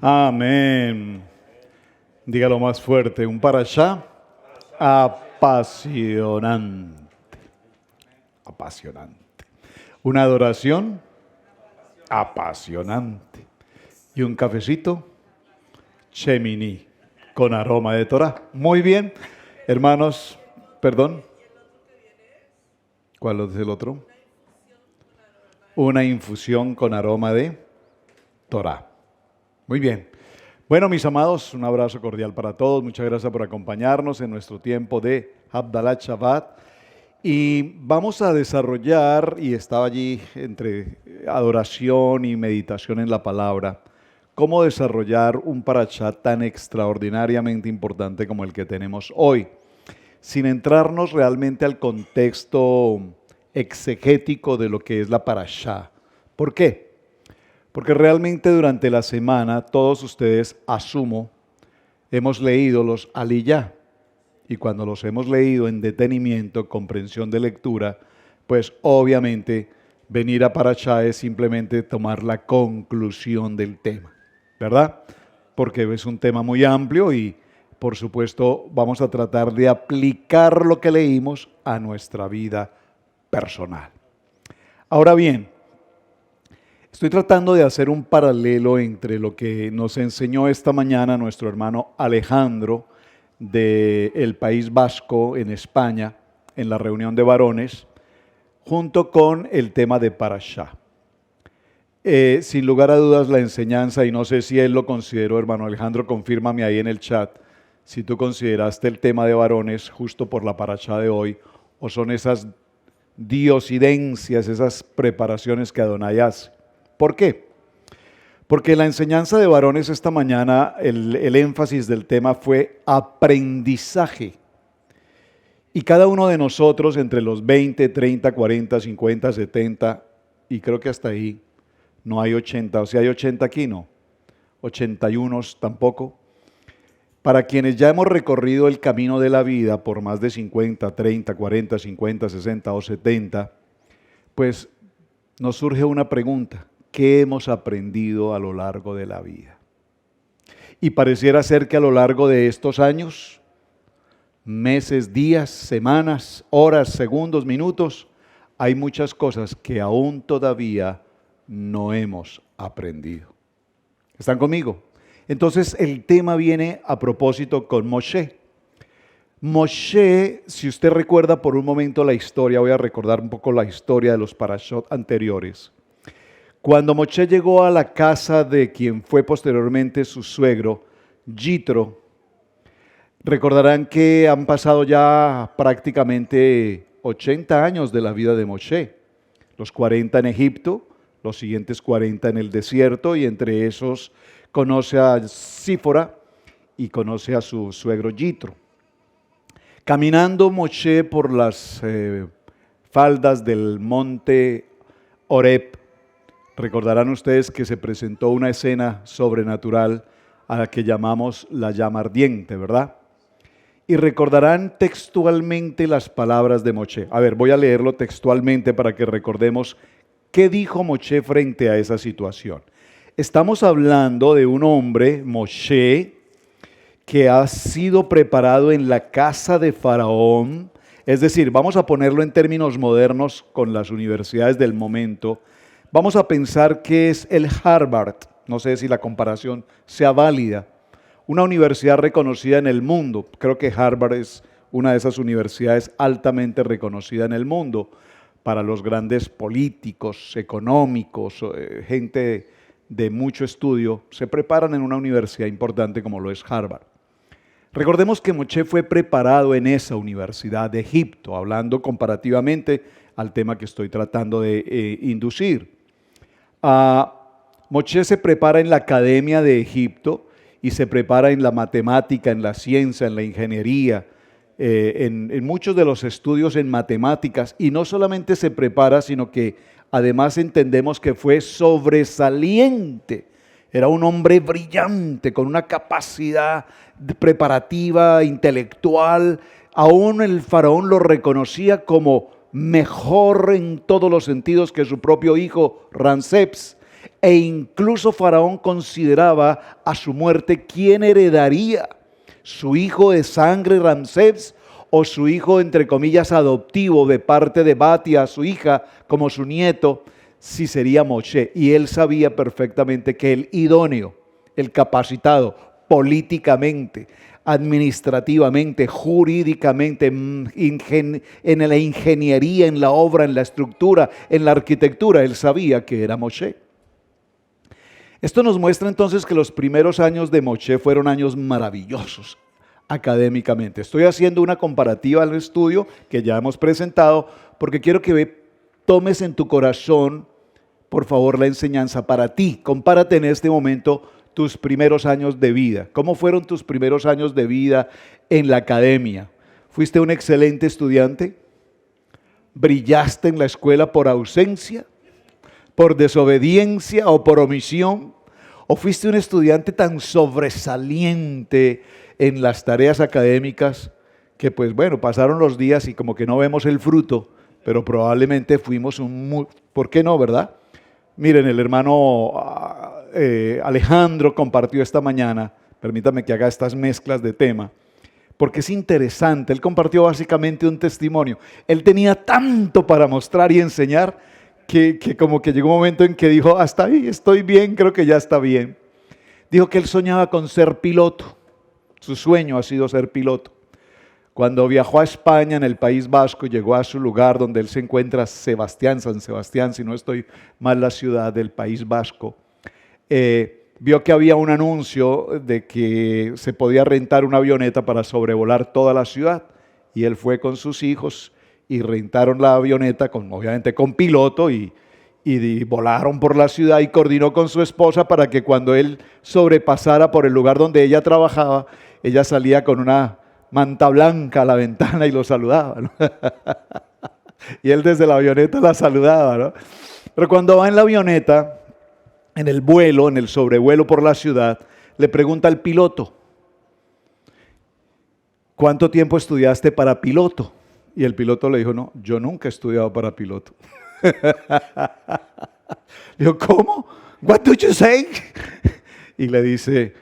Amén. Dígalo más fuerte, un parashá apasionante. Apasionante. Una adoración apasionante. Y un cafecito Shemini, con aroma de Torah. Muy bien, hermanos, perdón. ¿Cuál es el otro? Una infusión con aroma de Torah. Muy bien. Bueno, mis amados, un abrazo cordial para todos. Muchas gracias por acompañarnos en nuestro tiempo de Havdalat Shabbat. Y vamos a desarrollar, y estaba allí entre adoración y meditación en la palabra, cómo desarrollar un parashá tan extraordinariamente importante como el que tenemos hoy, sin entrarnos realmente al contexto exegético de lo que es la parashá. ¿Por qué? Porque realmente durante la semana todos ustedes, asumo, hemos leído los aliyá. Y cuando los hemos leído en detenimiento, comprensión de lectura, pues obviamente venir a parashá es simplemente tomar la conclusión del tema, ¿verdad? Porque es un tema muy amplio y por supuesto vamos a tratar de aplicar lo que leímos a nuestra vida personal. Ahora bien, estoy tratando de hacer un paralelo entre lo que nos enseñó esta mañana nuestro hermano Alejandro del País Vasco en España, en la reunión de varones, junto con el tema de parashá. Sin lugar a dudas la enseñanza, y no sé si él lo consideró, hermano Alejandro, confírmame ahí en el chat, si tú consideraste el tema de varones justo por la parashá de hoy, o son esas diosidencias, esas preparaciones que Adonai hace. ¿Por qué? Porque en la enseñanza de varones esta mañana el énfasis del tema fue aprendizaje. Y cada uno de nosotros entre los 20, 30, 40, 50, 70 y creo que hasta ahí no hay 80, o sea hay 80 aquí, no, 81 tampoco. Para quienes ya hemos recorrido el camino de la vida por más de 50, 30, 40, 50, 60 o 70, pues nos surge una pregunta. ¿Qué hemos aprendido a lo largo de la vida? Y pareciera ser que a lo largo de estos años, meses, días, semanas, horas, segundos, minutos, hay muchas cosas que aún todavía no hemos aprendido. ¿Están conmigo? Entonces el tema viene a propósito con Moshe. Moshe, si usted recuerda por un momento la historia, voy a recordar un poco la historia de los parashot anteriores. Cuando Moshe llegó a la casa de quien fue posteriormente su suegro, Yitro, recordarán que han pasado ya prácticamente 80 años de la vida de Moshe, los 40 en Egipto, los siguientes 40 en el desierto, y entre esos conoce a Sífora y conoce a su suegro Yitro. Caminando Moshe por las faldas del monte Horeb, recordarán ustedes que se presentó una escena sobrenatural a la que llamamos la llama ardiente, ¿verdad? Y recordarán textualmente las palabras de Moshe. A ver, voy a leerlo textualmente para que recordemos qué dijo Moshe frente a esa situación. Estamos hablando de un hombre, Moshe, que ha sido preparado en la casa de Faraón, es decir, vamos a ponerlo en términos modernos con las universidades del momento. Vamos a pensar que es el Harvard, no sé si la comparación sea válida, una universidad reconocida en el mundo. Creo que Harvard es una de esas universidades altamente reconocida en el mundo para los grandes políticos, económicos, gente de mucho estudio, se preparan en una universidad importante como lo es Harvard. Recordemos que Moshe fue preparado en esa universidad de Egipto, hablando comparativamente al tema que estoy tratando de inducir. Moshe se prepara en la Academia de Egipto y se prepara en la matemática, en la ciencia, en la ingeniería, en muchos de los estudios en matemáticas, y no solamente se prepara, sino que además entendemos que fue sobresaliente. Era un hombre brillante, con una capacidad preparativa, intelectual. Aún el faraón lo reconocía como mejor en todos los sentidos que su propio hijo Ramsés. E incluso Faraón consideraba a su muerte quién heredaría, su hijo de sangre Ramsés o su hijo, entre comillas, adoptivo de parte de Batia, su hija, como su nieto, si sería Moshe. Y él sabía perfectamente que el idóneo, el capacitado políticamente, administrativamente, jurídicamente, en la ingeniería, en la obra, en la estructura, en la arquitectura, él sabía que era Moshe. Esto nos muestra entonces que los primeros años de Moshe fueron años maravillosos académicamente. Estoy haciendo una comparativa al estudio que ya hemos presentado porque quiero que tomes en tu corazón, por favor, la enseñanza para ti. Compárate en este momento tus primeros años de vida. ¿Cómo fueron tus primeros años de vida en la academia? ¿Fuiste un excelente estudiante? ¿Brillaste en la escuela por ausencia, por desobediencia o por omisión? ¿O fuiste un estudiante tan sobresaliente en las tareas académicas que pues bueno, pasaron los días y como que no vemos el fruto, pero probablemente fuimos ¿por qué no, verdad? Miren, el hermano Alejandro compartió esta mañana, permítame que haga estas mezclas de tema, porque es interesante. Él compartió básicamente un testimonio. Él tenía tanto para mostrar y enseñar que como que llegó un momento en que dijo, hasta ahí estoy bien, creo que ya está bien. Dijo que él soñaba con ser piloto. Su sueño ha sido ser piloto. Cuando viajó a España, en el País Vasco, llegó a su lugar donde él se encuentra, San Sebastián, si no estoy mal la ciudad del País Vasco, vio que había un anuncio de que se podía rentar una avioneta para sobrevolar toda la ciudad, y él fue con sus hijos y rentaron la avioneta, obviamente con piloto, y volaron por la ciudad y coordinó con su esposa para que cuando él sobrepasara por el lugar donde ella trabajaba, ella salía con una manta blanca a la ventana y lo saludaba, ¿no? Y él desde la avioneta la saludaba, ¿no? Pero cuando va en la avioneta, en el vuelo, en el sobrevuelo por la ciudad, le pregunta al piloto, ¿cuánto tiempo estudiaste para piloto? Y el piloto le dijo, no, yo nunca he estudiado para piloto. Dijo, ¿cómo? What do you say? Y le dice,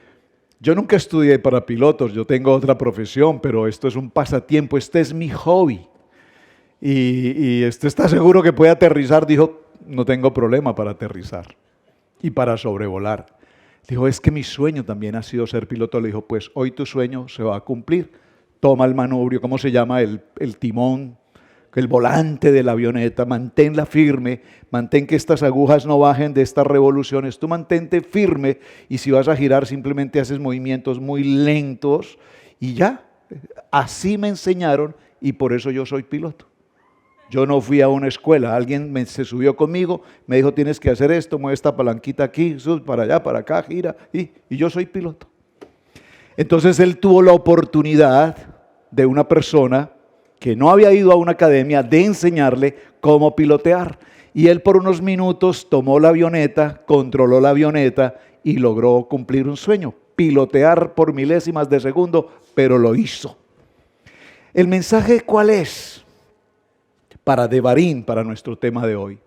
yo nunca estudié para pilotos, yo tengo otra profesión, pero esto es un pasatiempo, este es mi hobby. ¿Y usted está seguro que puede aterrizar? Dijo, no tengo problema para aterrizar y para sobrevolar. Dijo, es que mi sueño también ha sido ser piloto. Le dijo, pues hoy tu sueño se va a cumplir. Toma el manubrio, ¿cómo se llama? El timón, el volante de la avioneta, manténla firme, mantén que estas agujas no bajen de estas revoluciones, tú mantente firme y si vas a girar simplemente haces movimientos muy lentos y ya, así me enseñaron y por eso yo soy piloto. Yo no fui a una escuela, alguien se subió conmigo, me dijo tienes que hacer esto, mueve esta palanquita aquí, sub para allá, para acá, gira y yo soy piloto. Entonces él tuvo la oportunidad de una persona que no había ido a una academia de enseñarle cómo pilotear. Y él por unos minutos tomó la avioneta, controló la avioneta y logró cumplir un sueño, pilotear por milésimas de segundo, pero lo hizo. ¿El mensaje cuál es? Para Devarim, para nuestro tema de hoy.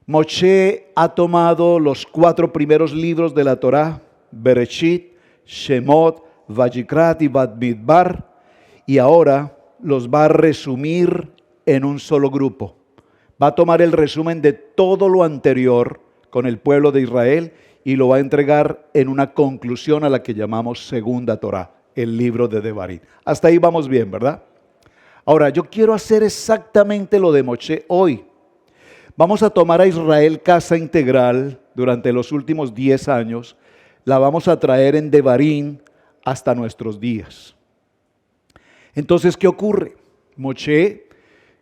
Moshe ha tomado los 4 primeros libros de la Torá, Bereshit, Shemot, Vayikrat y Bamidbar, y ahora los va a resumir en un solo grupo. Va a tomar el resumen de todo lo anterior con el pueblo de Israel y lo va a entregar en una conclusión a la que llamamos Segunda Torá, el libro de Devarim. Hasta ahí vamos bien, ¿verdad? Ahora, yo quiero hacer exactamente lo de Moshe hoy. Vamos a tomar a Israel casa integral durante los últimos 10 años, la vamos a traer en Devarim hasta nuestros días. Entonces, ¿qué ocurre? Moshe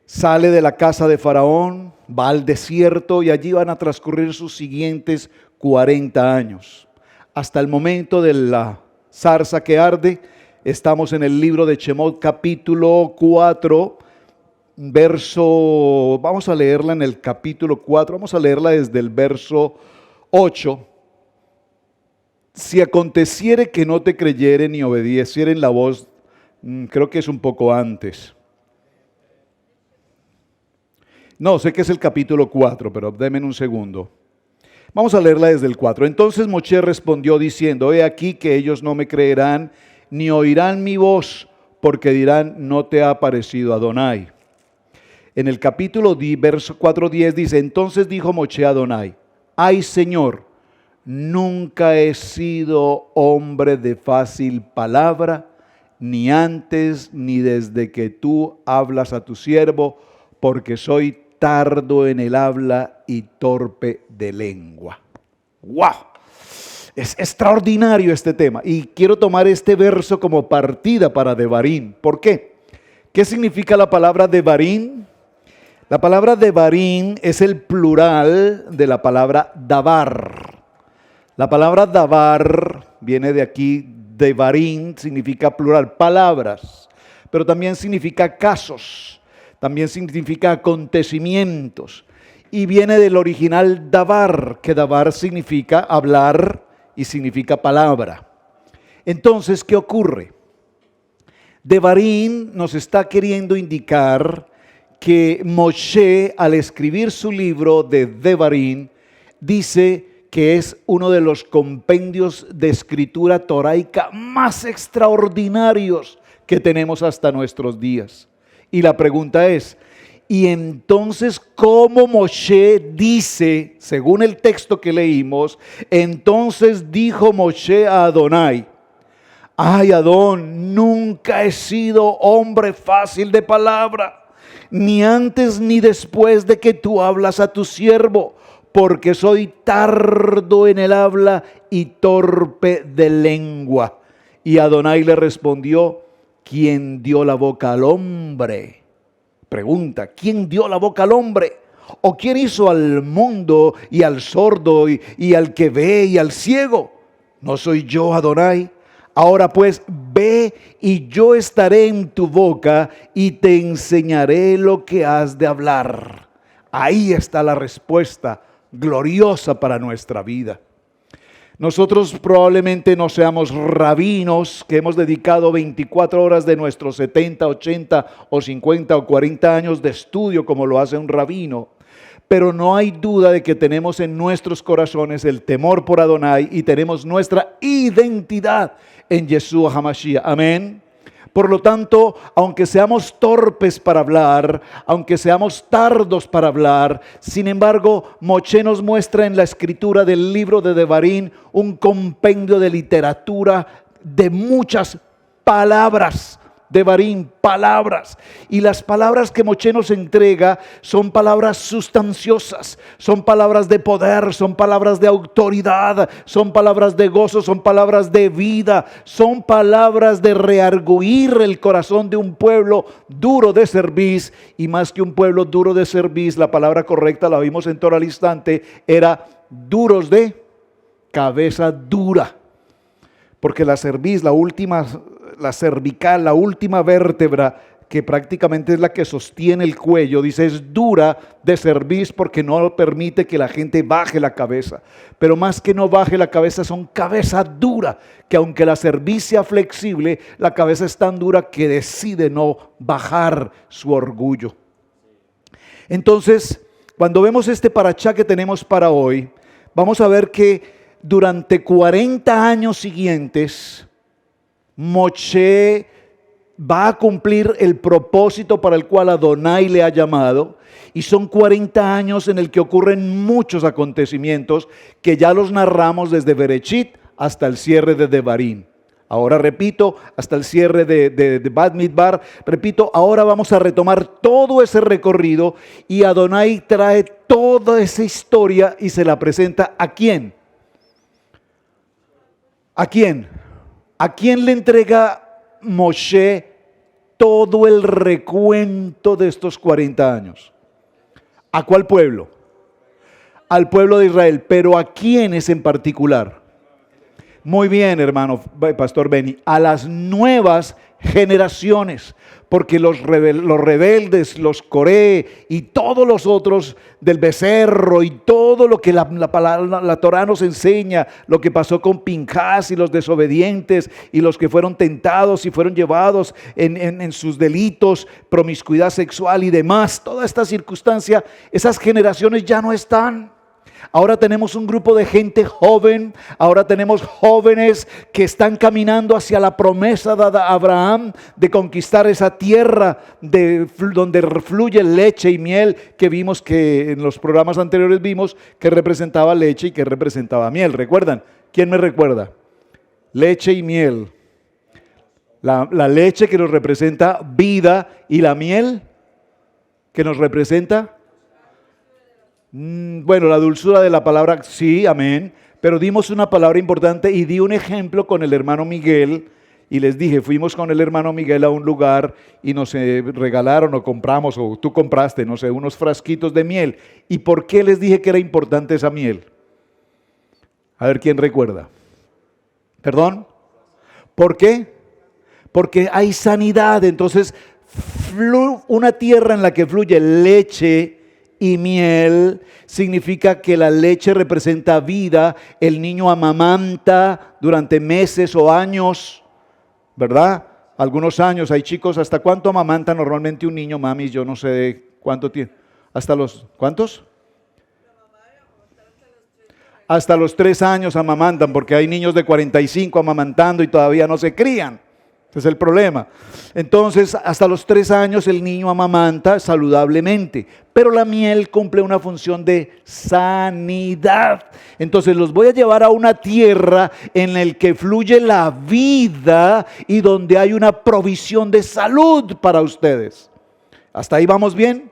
sale de la casa de Faraón, va al desierto y allí van a transcurrir sus siguientes 40 años. Hasta el momento de la zarza que arde, estamos en el libro de Shemot capítulo 4, vamos a leerla en el capítulo 4, vamos a leerla desde el verso 8. Si aconteciere que no te creyeren ni obedecieren la voz, creo que es un poco antes. No, sé que es el capítulo 4, pero denme un segundo. Vamos a leerla desde el 4. Entonces Moshe respondió diciendo: he aquí que ellos no me creerán, ni oirán mi voz, porque dirán: no te ha aparecido Adonai. En el capítulo verso 4:10 dice: entonces dijo Moshe a Adonai: ay Señor, nunca he sido hombre de fácil palabra, ni antes ni desde que tú hablas a tu siervo, porque soy tardo en el habla y torpe de lengua. ¡Wow! Es extraordinario este tema y quiero tomar este verso como partida para Devarim. ¿Por qué? ¿Qué significa la palabra Devarim? La palabra Devarim es el plural de la palabra Davar. La palabra Davar viene de aquí, Devarim significa plural, palabras, pero también significa casos, también significa acontecimientos. Y viene del original Davar, que Davar significa hablar y significa palabra. Entonces, ¿qué ocurre? Devarim nos está queriendo indicar que Moshe, al escribir su libro de Devarim, dice que es uno de los compendios de escritura toraica más extraordinarios que tenemos hasta nuestros días. Y la pregunta es: y entonces, ¿cómo Moshe dice, según el texto que leímos, entonces dijo Moshe a Adonai: ay Adón, nunca he sido hombre fácil de palabra, ni antes ni después de que tú hablas a tu siervo, porque soy tardo en el habla y torpe de lengua? Y Adonai le respondió: ¿quién dio la boca al hombre? Pregunta: ¿quién dio la boca al hombre? ¿O quién hizo al mundo y al sordo y al que ve y al ciego? ¿No soy yo Adonai? Ahora pues, ve y yo estaré en tu boca y te enseñaré lo que has de hablar. Ahí está la respuesta gloriosa para nuestra vida. Nosotros probablemente no seamos rabinos que hemos dedicado 24 horas de nuestros 70, 80 o 50 o 40 años de estudio como lo hace un rabino, pero no hay duda de que tenemos en nuestros corazones el temor por Adonai y tenemos nuestra identidad en Yeshua HaMashiach. Amén. Por lo tanto, aunque seamos torpes para hablar, aunque seamos tardos para hablar, sin embargo, Moshe nos muestra en la escritura del libro de Devarim un compendio de literatura de muchas palabras. Devarim, palabras. Y las palabras que Moshe nos entrega son palabras sustanciosas, son palabras de poder, son palabras de autoridad, son palabras de gozo, son palabras de vida, son palabras de rearguir el corazón de un pueblo duro de cerviz. Y más que un pueblo duro de cerviz, la palabra correcta, la vimos en Torah al instante, era duros de cabeza dura. Porque la cerviz, la cervical, la última vértebra que prácticamente es la que sostiene el cuello, dice, es dura de cerviz porque no permite que la gente baje la cabeza. Pero más que no baje la cabeza, son cabeza dura, que aunque la cerviz sea flexible, la cabeza es tan dura que decide no bajar su orgullo. Entonces, cuando vemos este parashá que tenemos para hoy, vamos a ver que durante 40 años siguientes, Moshe va a cumplir el propósito para el cual Adonai le ha llamado, y son 40 años en el que ocurren muchos acontecimientos que ya los narramos desde Bereshit hasta el cierre de Devarim. Ahora repito, hasta el cierre de Bamidbar, repito, ahora vamos a retomar todo ese recorrido y Adonai trae toda esa historia y se la presenta ¿a quién? ¿A quién? ¿A quién le entrega Moshe todo el recuento de estos 40 años? ¿A cuál pueblo? Al pueblo de Israel, pero ¿a quiénes en particular? Muy bien, hermano Pastor Benny, a las nuevas generaciones, porque los rebeldes, los Coré y todos los otros del becerro y todo lo que la Torá nos enseña, lo que pasó con Pinjas y los desobedientes y los que fueron tentados y fueron llevados en sus delitos, promiscuidad sexual y demás, toda esta circunstancia, esas generaciones ya no están. Ahora tenemos un grupo de gente joven, ahora tenemos jóvenes que están caminando hacia la promesa de Abraham de conquistar esa tierra donde fluye leche y miel, que vimos que en los programas anteriores vimos que representaba leche y que representaba miel. ¿Recuerdan? ¿Quién me recuerda? Leche y miel. La leche que nos representa vida y la miel que nos representa... Bueno, la dulzura de la palabra, sí, amén, pero dimos una palabra importante y di un ejemplo con el hermano Miguel y les dije, fuimos con el hermano Miguel a un lugar y nos regalaron o compramos o tú compraste, no sé, unos frasquitos de miel. ¿Y por qué les dije que era importante esa miel? A ver, ¿quién recuerda? ¿Perdón? ¿Por qué? Porque hay sanidad, entonces una tierra en la que fluye leche y miel significa que la leche representa vida, el niño amamanta durante meses o años, ¿verdad? Algunos años, hay chicos, ¿hasta cuánto amamanta normalmente un niño, mami? Yo no sé cuánto tiene, ¿hasta los cuántos? Hasta los 3 años amamantan, porque hay niños de 45 amamantando y todavía no se crían. Ese es el problema. Entonces, hasta los 3 años el niño amamanta saludablemente, pero la miel cumple una función de sanidad. Entonces, los voy a llevar a una tierra en la que fluye la vida y donde hay una provisión de salud para ustedes. ¿Hasta ahí vamos bien?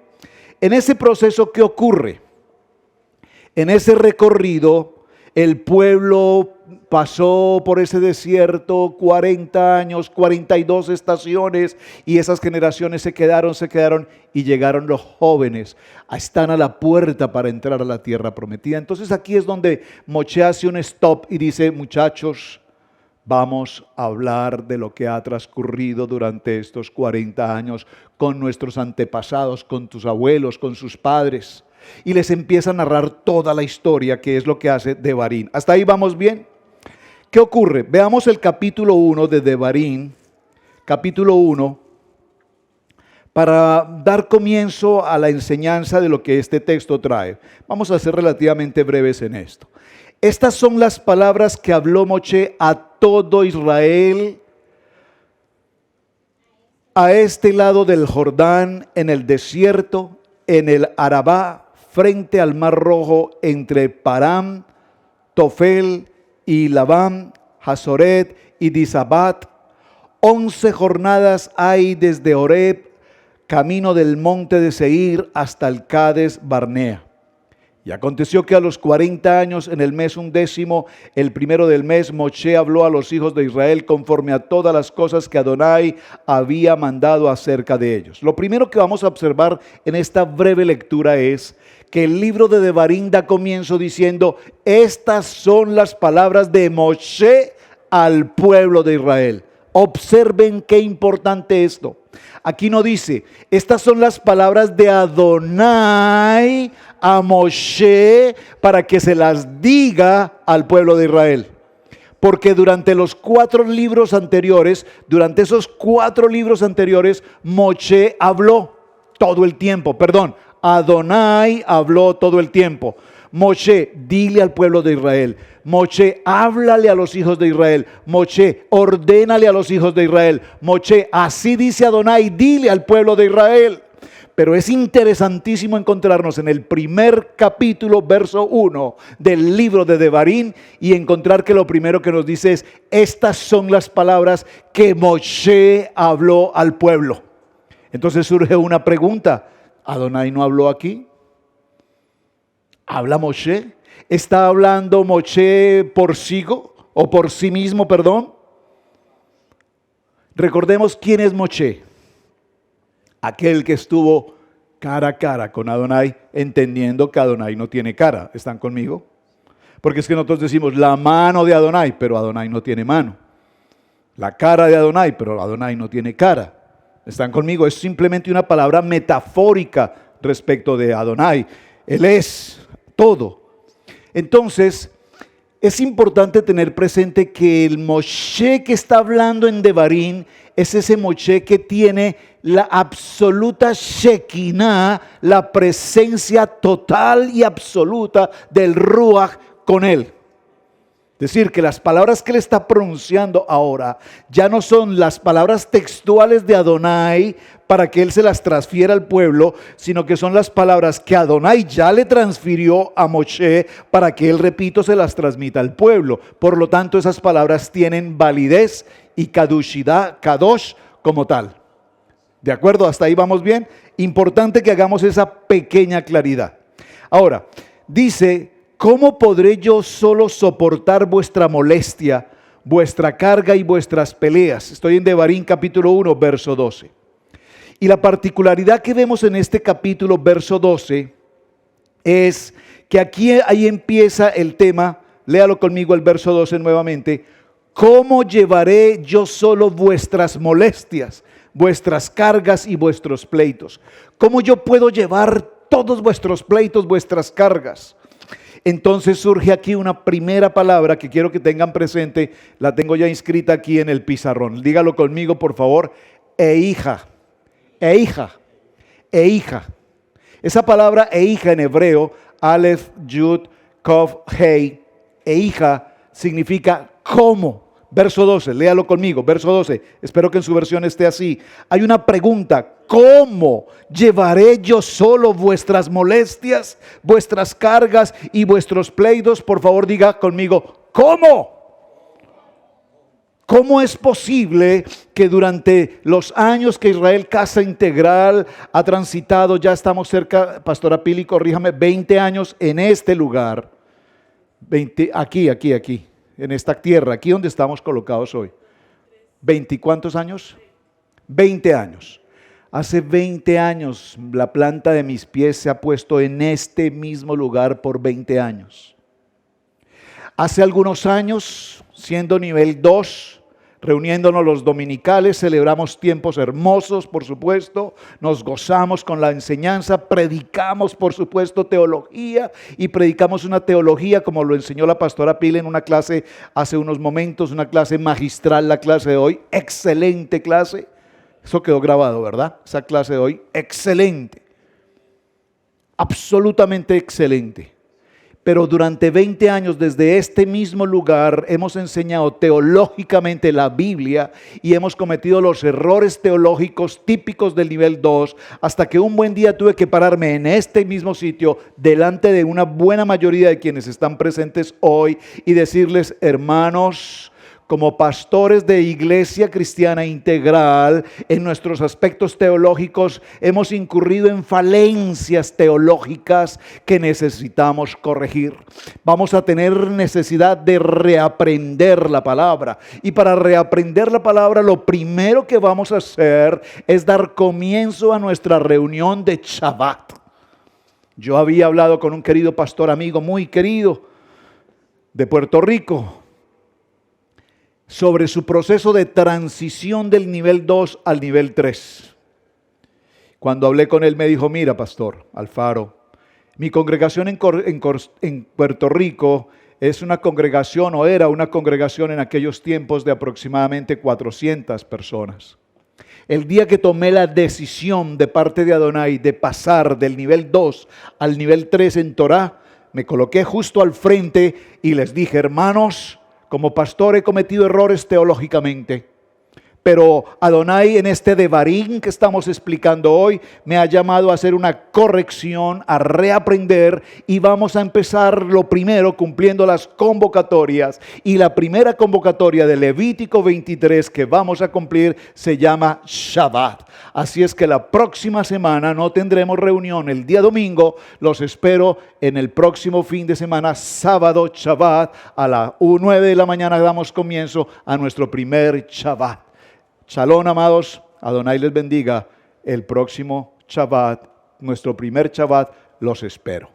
En ese proceso, ¿qué ocurre? En ese recorrido, el pueblo pasó por ese desierto 40 años, 42 estaciones, y esas generaciones se quedaron y llegaron los jóvenes. Están a la puerta para entrar a la tierra prometida. Entonces aquí es donde Moshe hace un stop y dice, muchachos, vamos a hablar de lo que ha transcurrido durante estos 40 años con nuestros antepasados, con tus abuelos, con sus padres. Y les empieza a narrar toda la historia, que es lo que hace Devarim. ¿Hasta ahí vamos bien? ¿Qué ocurre? Veamos el capítulo 1 de Devarim, capítulo 1, para dar comienzo a la enseñanza de lo que este texto trae. Vamos a ser relativamente breves en esto. Estas son las palabras que habló Moshe a todo Israel a este lado del Jordán, en el desierto, en el Arabá, frente al Mar Rojo, entre Param, Tofel y Labán, Hazoret y Disabat. 11 jornadas hay desde Horeb, camino del monte de Seir, hasta el Cades Barnea. Y aconteció que a los 40 años, en el mes 11, el primero del mes, Moshe habló a los hijos de Israel conforme a todas las cosas que Adonai había mandado acerca de ellos. Lo primero que vamos a observar en esta breve lectura es que el libro de Devarim da comienzo diciendo, estas son las palabras de Moshe al pueblo de Israel. Observen qué importante esto. Aquí no dice, estas son las palabras de Adonai a Moshe para que se las diga al pueblo de Israel. Porque durante los 4 libros anteriores, durante esos 4 libros anteriores, Moshe habló todo el tiempo, Adonai habló todo el tiempo. Moshe, dile al pueblo de Israel. Moshe, háblale a los hijos de Israel. Moshe, ordénale a los hijos de Israel. Moshe, así dice Adonai, dile al pueblo de Israel. Pero es interesantísimo encontrarnos en el primer capítulo, verso 1 del libro de Devarim, y encontrar que lo primero que nos dice es, estas son las palabras que Moshe habló al pueblo. Entonces surge una pregunta, ¿Adonai no habló aquí? ¿Habla Moshe? ¿Está hablando Moshe por sí mismo, perdón? Recordemos quién es Moshe. Aquel que estuvo cara a cara con Adonai, entendiendo que Adonai no tiene cara. ¿Están conmigo? Porque es que nosotros decimos la mano de Adonai, pero Adonai no tiene mano. La cara de Adonai, pero Adonai no tiene cara. ¿Están conmigo? Es simplemente una palabra metafórica respecto de Adonai. Él es todo. Entonces, es importante tener presente que el Moshe que está hablando en Devarim es ese Moshe que tiene la absoluta Shekinah, la presencia total y absoluta del Ruach con él. Es decir, que las palabras que él está pronunciando ahora ya no son las palabras textuales de Adonai para que él se las transfiera al pueblo, sino que son las palabras que Adonai ya le transfirió a Moshe para que él, repito, se las transmita al pueblo. Por lo tanto, esas palabras tienen validez y kadosh como tal. ¿De acuerdo? ¿Hasta ahí vamos bien? Importante que hagamos esa pequeña claridad. Ahora, dice: ¿cómo podré yo solo soportar vuestra molestia, vuestra carga y vuestras peleas? Estoy en Devarim capítulo 1, verso 12. Y la particularidad que vemos en este capítulo, verso 12, es que ahí empieza el tema. Léalo conmigo el verso 12 nuevamente. ¿Cómo llevaré yo solo vuestras molestias, vuestras cargas y vuestros pleitos? ¿Cómo yo puedo llevar todos vuestros pleitos, vuestras cargas? Entonces surge aquí una primera palabra que quiero que tengan presente. La tengo ya inscrita aquí en el pizarrón. Dígalo conmigo, por favor. Hija. Hija. Esa palabra hija en hebreo, Aleph, Yud, Kov, Hei, hija, significa cómo. Verso 12, léalo conmigo, verso 12. Espero que en su versión esté así. Hay una pregunta: ¿cómo llevaré yo solo vuestras molestias, vuestras cargas y vuestros pleitos? Por favor, diga conmigo, ¿cómo? ¿Cómo es posible que durante los años que Israel Casa Integral ha transitado, ya estamos cerca, Pastora Pili, corríjame, 20 años en este lugar, aquí, en esta tierra, aquí donde estamos colocados hoy? ¿20 cuántos años? 20 años. Hace 20 años la planta de mis pies se ha puesto en este mismo lugar por 20 años. Hace algunos años, siendo nivel 2, reuniéndonos los dominicales, celebramos tiempos hermosos, por supuesto, nos gozamos con la enseñanza, predicamos, por supuesto, teología, y predicamos una teología como lo enseñó la pastora Pila en una clase hace unos momentos, una clase magistral, la clase de hoy, excelente clase. Eso quedó grabado, ¿verdad? Esa clase de hoy, excelente, absolutamente excelente. Pero durante 20 años desde este mismo lugar hemos enseñado teológicamente la Biblia y hemos cometido los errores teológicos típicos del nivel 2, hasta que un buen día tuve que pararme en este mismo sitio delante de una buena mayoría de quienes están presentes hoy y decirles: hermanos, como pastores de Iglesia Cristiana Integral, en nuestros aspectos teológicos hemos incurrido en falencias teológicas que necesitamos corregir. Vamos a tener necesidad de reaprender la palabra. Y para reaprender la palabra, lo primero que vamos a hacer es dar comienzo a nuestra reunión de Shabbat. Yo había hablado con un querido pastor amigo, muy querido, de Puerto Rico, sobre su proceso de transición del nivel 2 al nivel 3. Cuando hablé con él me dijo: mira, pastor Alfaro, mi congregación en Puerto Rico es una congregación, o era una congregación en aquellos tiempos, de aproximadamente 400 personas. El día que tomé la decisión de parte de Adonai de pasar del nivel 2 al nivel 3 en Torah, me coloqué justo al frente y les dije: hermanos, como pastor he cometido errores teológicamente, pero Adonai en este Devarim que estamos explicando hoy me ha llamado a hacer una corrección, a reaprender, y vamos a empezar lo primero cumpliendo las convocatorias. Y la primera convocatoria de Levítico 23 que vamos a cumplir se llama Shabbat. Así es que la próxima semana no tendremos reunión el día domingo. Los espero en el próximo fin de semana, sábado, Shabbat, a las 9 de la mañana damos comienzo a nuestro primer Shabbat. Shalom, amados, Adonai les bendiga. El próximo Shabbat, nuestro primer Shabbat, los espero.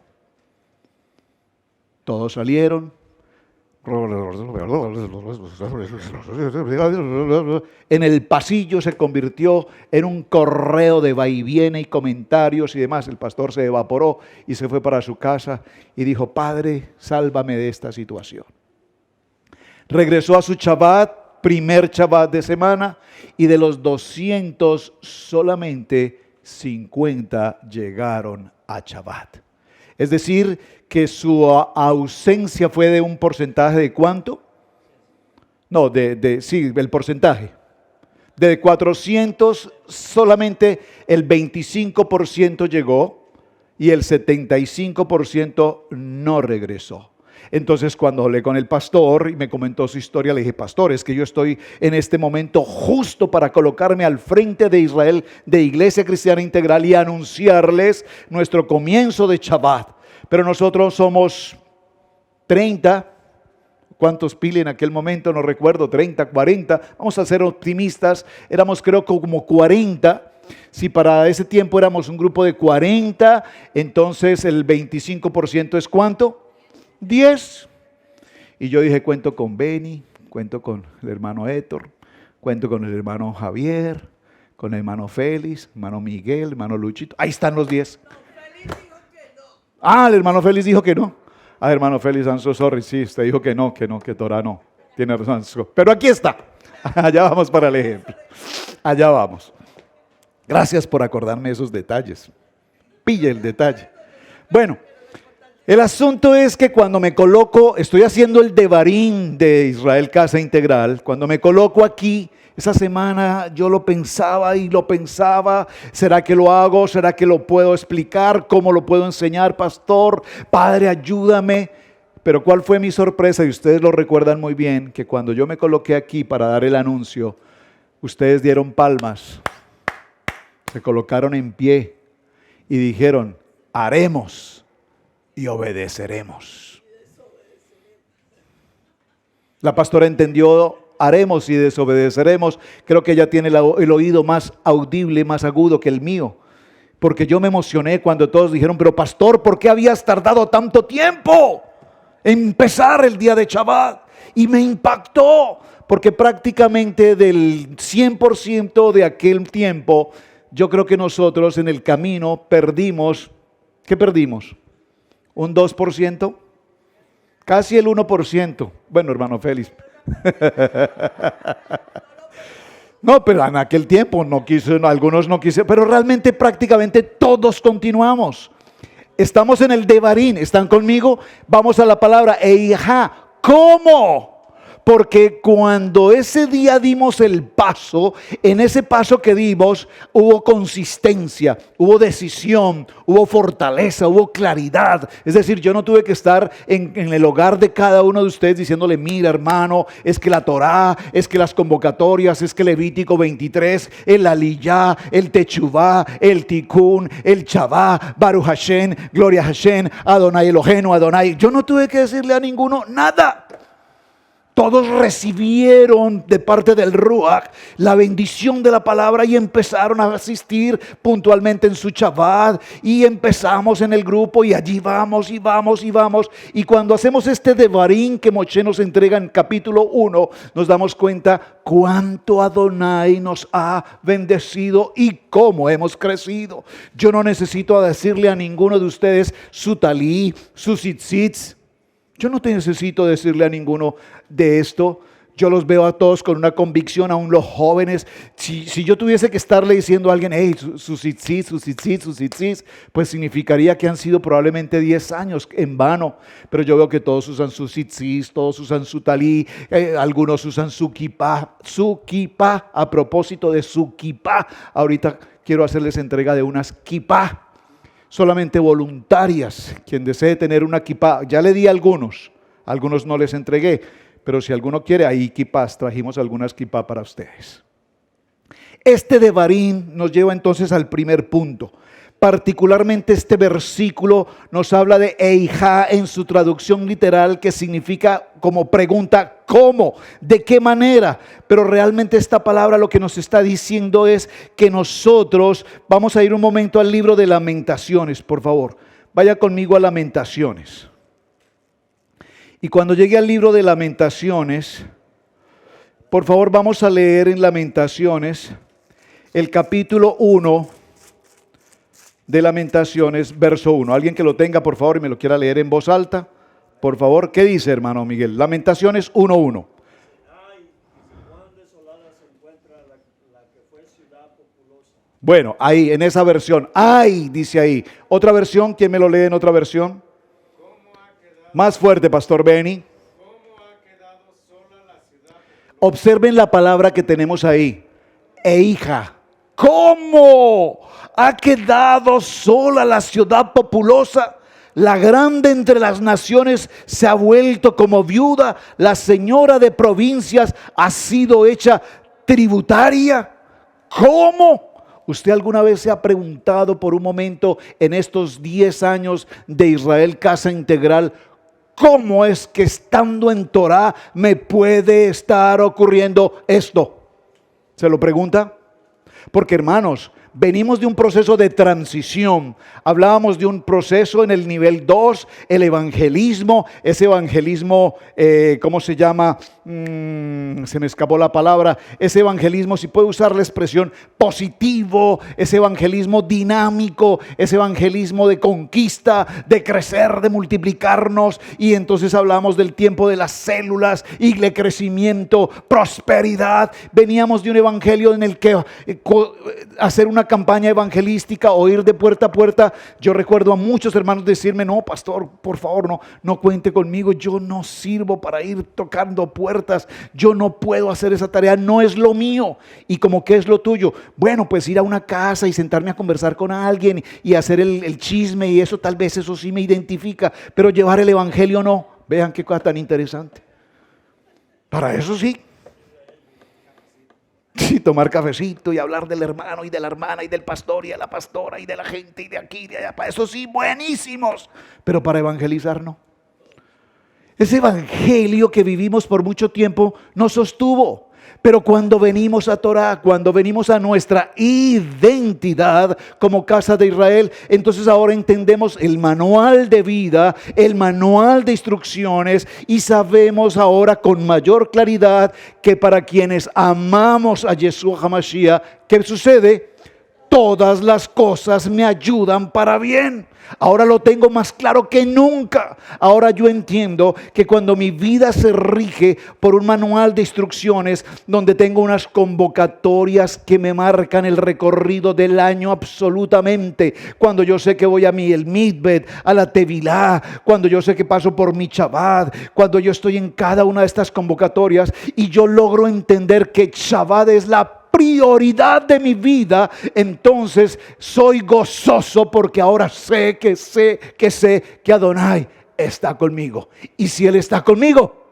Todos salieron. En el pasillo se convirtió en un correo de va y viene y comentarios y demás. El pastor se evaporó y se fue para su casa y dijo: Padre, sálvame de esta situación. regresó a su Shabbat, primer Shabbat de semana, y de los 200 solamente 50 llegaron a Shabbat. Es decir, que su ausencia fue de un porcentaje de ¿cuánto? No, sí, el porcentaje. De 400 solamente el 25% llegó y el 75% no regresó. Entonces cuando hablé con el pastor y me comentó su historia, le dije: pastor, es que yo estoy en este momento justo para colocarme al frente de Israel, de Iglesia Cristiana Integral, y anunciarles nuestro comienzo de Shabbat. Pero nosotros somos 30, ¿cuántos pile en aquel momento? No recuerdo, 30, 40, vamos a ser optimistas, éramos creo como 40. Si para ese tiempo éramos un grupo de 40, entonces el 25% es ¿cuánto? 10. Y yo dije: cuento con Benny, cuento con el hermano Héctor, cuento con el hermano Javier, con el hermano Félix, hermano Miguel, hermano Luchito. Ahí están los 10. El hermano Félix dijo que no. Hermano Félix, I'm so sorry. Sí, usted dijo que no, que Torah no. Tiene razón. Pero aquí está. Allá vamos para el ejemplo. Allá vamos. Gracias por acordarme esos detalles. Pille el detalle. Bueno, el asunto es que cuando me coloco, estoy haciendo el Devarim de Israel Casa Integral. Cuando me coloco aquí, esa semana yo lo pensaba y lo pensaba. ¿Será que lo hago? ¿Será que lo puedo explicar? ¿Cómo lo puedo enseñar, pastor? Padre, ayúdame. Pero ¿cuál fue mi sorpresa? Y ustedes lo recuerdan muy bien, que cuando yo me coloqué aquí para dar el anuncio, ustedes dieron palmas, se colocaron en pie y dijeron: haremos y obedeceremos. La pastora entendió: haremos y desobedeceremos. Creo que ella tiene el oído más audible, más agudo que el mío. Porque yo me emocioné cuando todos dijeron: pero pastor, ¿por qué habías tardado tanto tiempo en empezar el día de Shabbat? Y me impactó, porque prácticamente del 100% de aquel tiempo, yo creo que nosotros en el camino perdimos, ¿qué perdimos? ¿Un 2%? Casi el 1%. Bueno, hermano Félix. No, pero en aquel tiempo no quiso, algunos no quisieron, pero realmente prácticamente todos continuamos. Estamos en el Devarim, ¿están conmigo? Vamos a la palabra Eijá. ¿Cómo? Porque cuando ese día dimos el paso, en ese paso que dimos hubo consistencia, hubo decisión, hubo fortaleza, hubo claridad. Es decir, yo no tuve que estar en el hogar de cada uno de ustedes diciéndole: mira, hermano, es que la Torá, es que las convocatorias, es que Levítico 23, el Aliyá, el Techuvá, el Tikkun, el Chavá, Baruch Hashem, Gloria a Hashem, Adonai Eloheinu, Adonai. Yo no tuve que decirle a ninguno nada. Todos recibieron de parte del Ruach la bendición de la palabra y empezaron a asistir puntualmente en su Shabbat, y empezamos en el grupo y allí vamos y vamos y vamos. Y cuando hacemos este Devarim que Moshe nos entrega en capítulo 1, nos damos cuenta cuánto Adonai nos ha bendecido y cómo hemos crecido. Yo no necesito decirle a ninguno de ustedes su talí, su tzitzit. Yo no te necesito decirle a ninguno de esto. Yo los veo a todos con una convicción, aún los jóvenes. Si yo tuviese que estarle diciendo a alguien: hey, su tzitzit, pues significaría que han sido probablemente 10 años en vano. Pero yo veo que todos usan su tzitzit, todos usan su talí, algunos usan su kipá. Su kipá, a propósito de su kipá, ahorita quiero hacerles entrega de unas kipá. Solamente voluntarias. Quien desee tener una kipá, ya le di a algunos no les entregué, pero si alguno quiere, ahí kipás, trajimos algunas kipá para ustedes. Este Devarim nos lleva entonces al primer punto. Particularmente este versículo nos habla de Eijá en su traducción literal, que significa como pregunta: ¿cómo? ¿De qué manera? Pero realmente esta palabra lo que nos está diciendo es que nosotros vamos a ir un momento al libro de Lamentaciones, por favor. Vaya conmigo a Lamentaciones. Y cuando llegue al libro de Lamentaciones, por favor vamos a leer en Lamentaciones el capítulo 1 de Lamentaciones, verso 1. Alguien que lo tenga, por favor, y me lo quiera leer en voz alta, por favor. ¿Qué dice, hermano Miguel? Lamentaciones 1:1. Bueno, ahí, en esa versión. ¡Ay! Dice ahí. Otra versión, ¿quién me lo lee en otra versión? Más fuerte, Pastor Benny. Observen la palabra que tenemos ahí. E hija. ¿Cómo ha quedado sola la ciudad populosa? La grande entre las naciones se ha vuelto como viuda. La señora de provincias ha sido hecha tributaria. ¿Cómo? ¿Usted alguna vez se ha preguntado por un momento en estos 10 años de Israel Casa Integral, cómo es que estando en Torah me puede estar ocurriendo esto? ¿Se lo pregunta? Porque, hermanos, venimos de un proceso de transición. Hablábamos de un proceso en el nivel 2, el evangelismo. Ese evangelismo, ¿cómo se llama? Se me escapó la palabra. Ese evangelismo, si puedo usar la expresión, positivo. Ese evangelismo dinámico. Ese evangelismo de conquista, de crecer, de multiplicarnos. Y entonces hablamos del tiempo de las células y de crecimiento, prosperidad. Veníamos de un evangelio en el que hacer una campaña evangelística o ir de puerta a puerta. Yo recuerdo a muchos hermanos decirme: no, pastor, por favor, no cuente conmigo, yo no sirvo para ir tocando puertas, yo no puedo hacer esa tarea, no es lo mío. Y como que es lo tuyo, bueno, pues ir a una casa y sentarme a conversar con alguien y hacer el chisme, y eso tal vez eso sí me identifica, pero llevar el evangelio no. Vean qué cosa tan interesante. Para eso sí. Sí, tomar cafecito y hablar del hermano y de la hermana y del pastor y de la pastora y de la gente y de aquí y de allá. Para eso sí, buenísimos. Pero para evangelizar no. Ese evangelio que vivimos por mucho tiempo nos sostuvo. Pero cuando venimos a Torah, cuando venimos a nuestra identidad como casa de Israel, entonces ahora entendemos el manual de vida, el manual de instrucciones, y sabemos ahora con mayor claridad que para quienes amamos a Yeshua HaMashiach, ¿qué sucede? Todas las cosas me ayudan para bien. Ahora lo tengo más claro que nunca. Ahora yo entiendo que cuando mi vida se rige por un manual de instrucciones, donde tengo unas convocatorias que me marcan el recorrido del año absolutamente, cuando yo sé que voy a el Mikveh, a la Tevilá, cuando yo sé que paso por mi Shabbat, cuando yo estoy en cada una de estas convocatorias y yo logro entender que Shabbat es la prioridad de mi vida, entonces soy gozoso porque ahora sé que Adonai está conmigo. Y si Él está conmigo,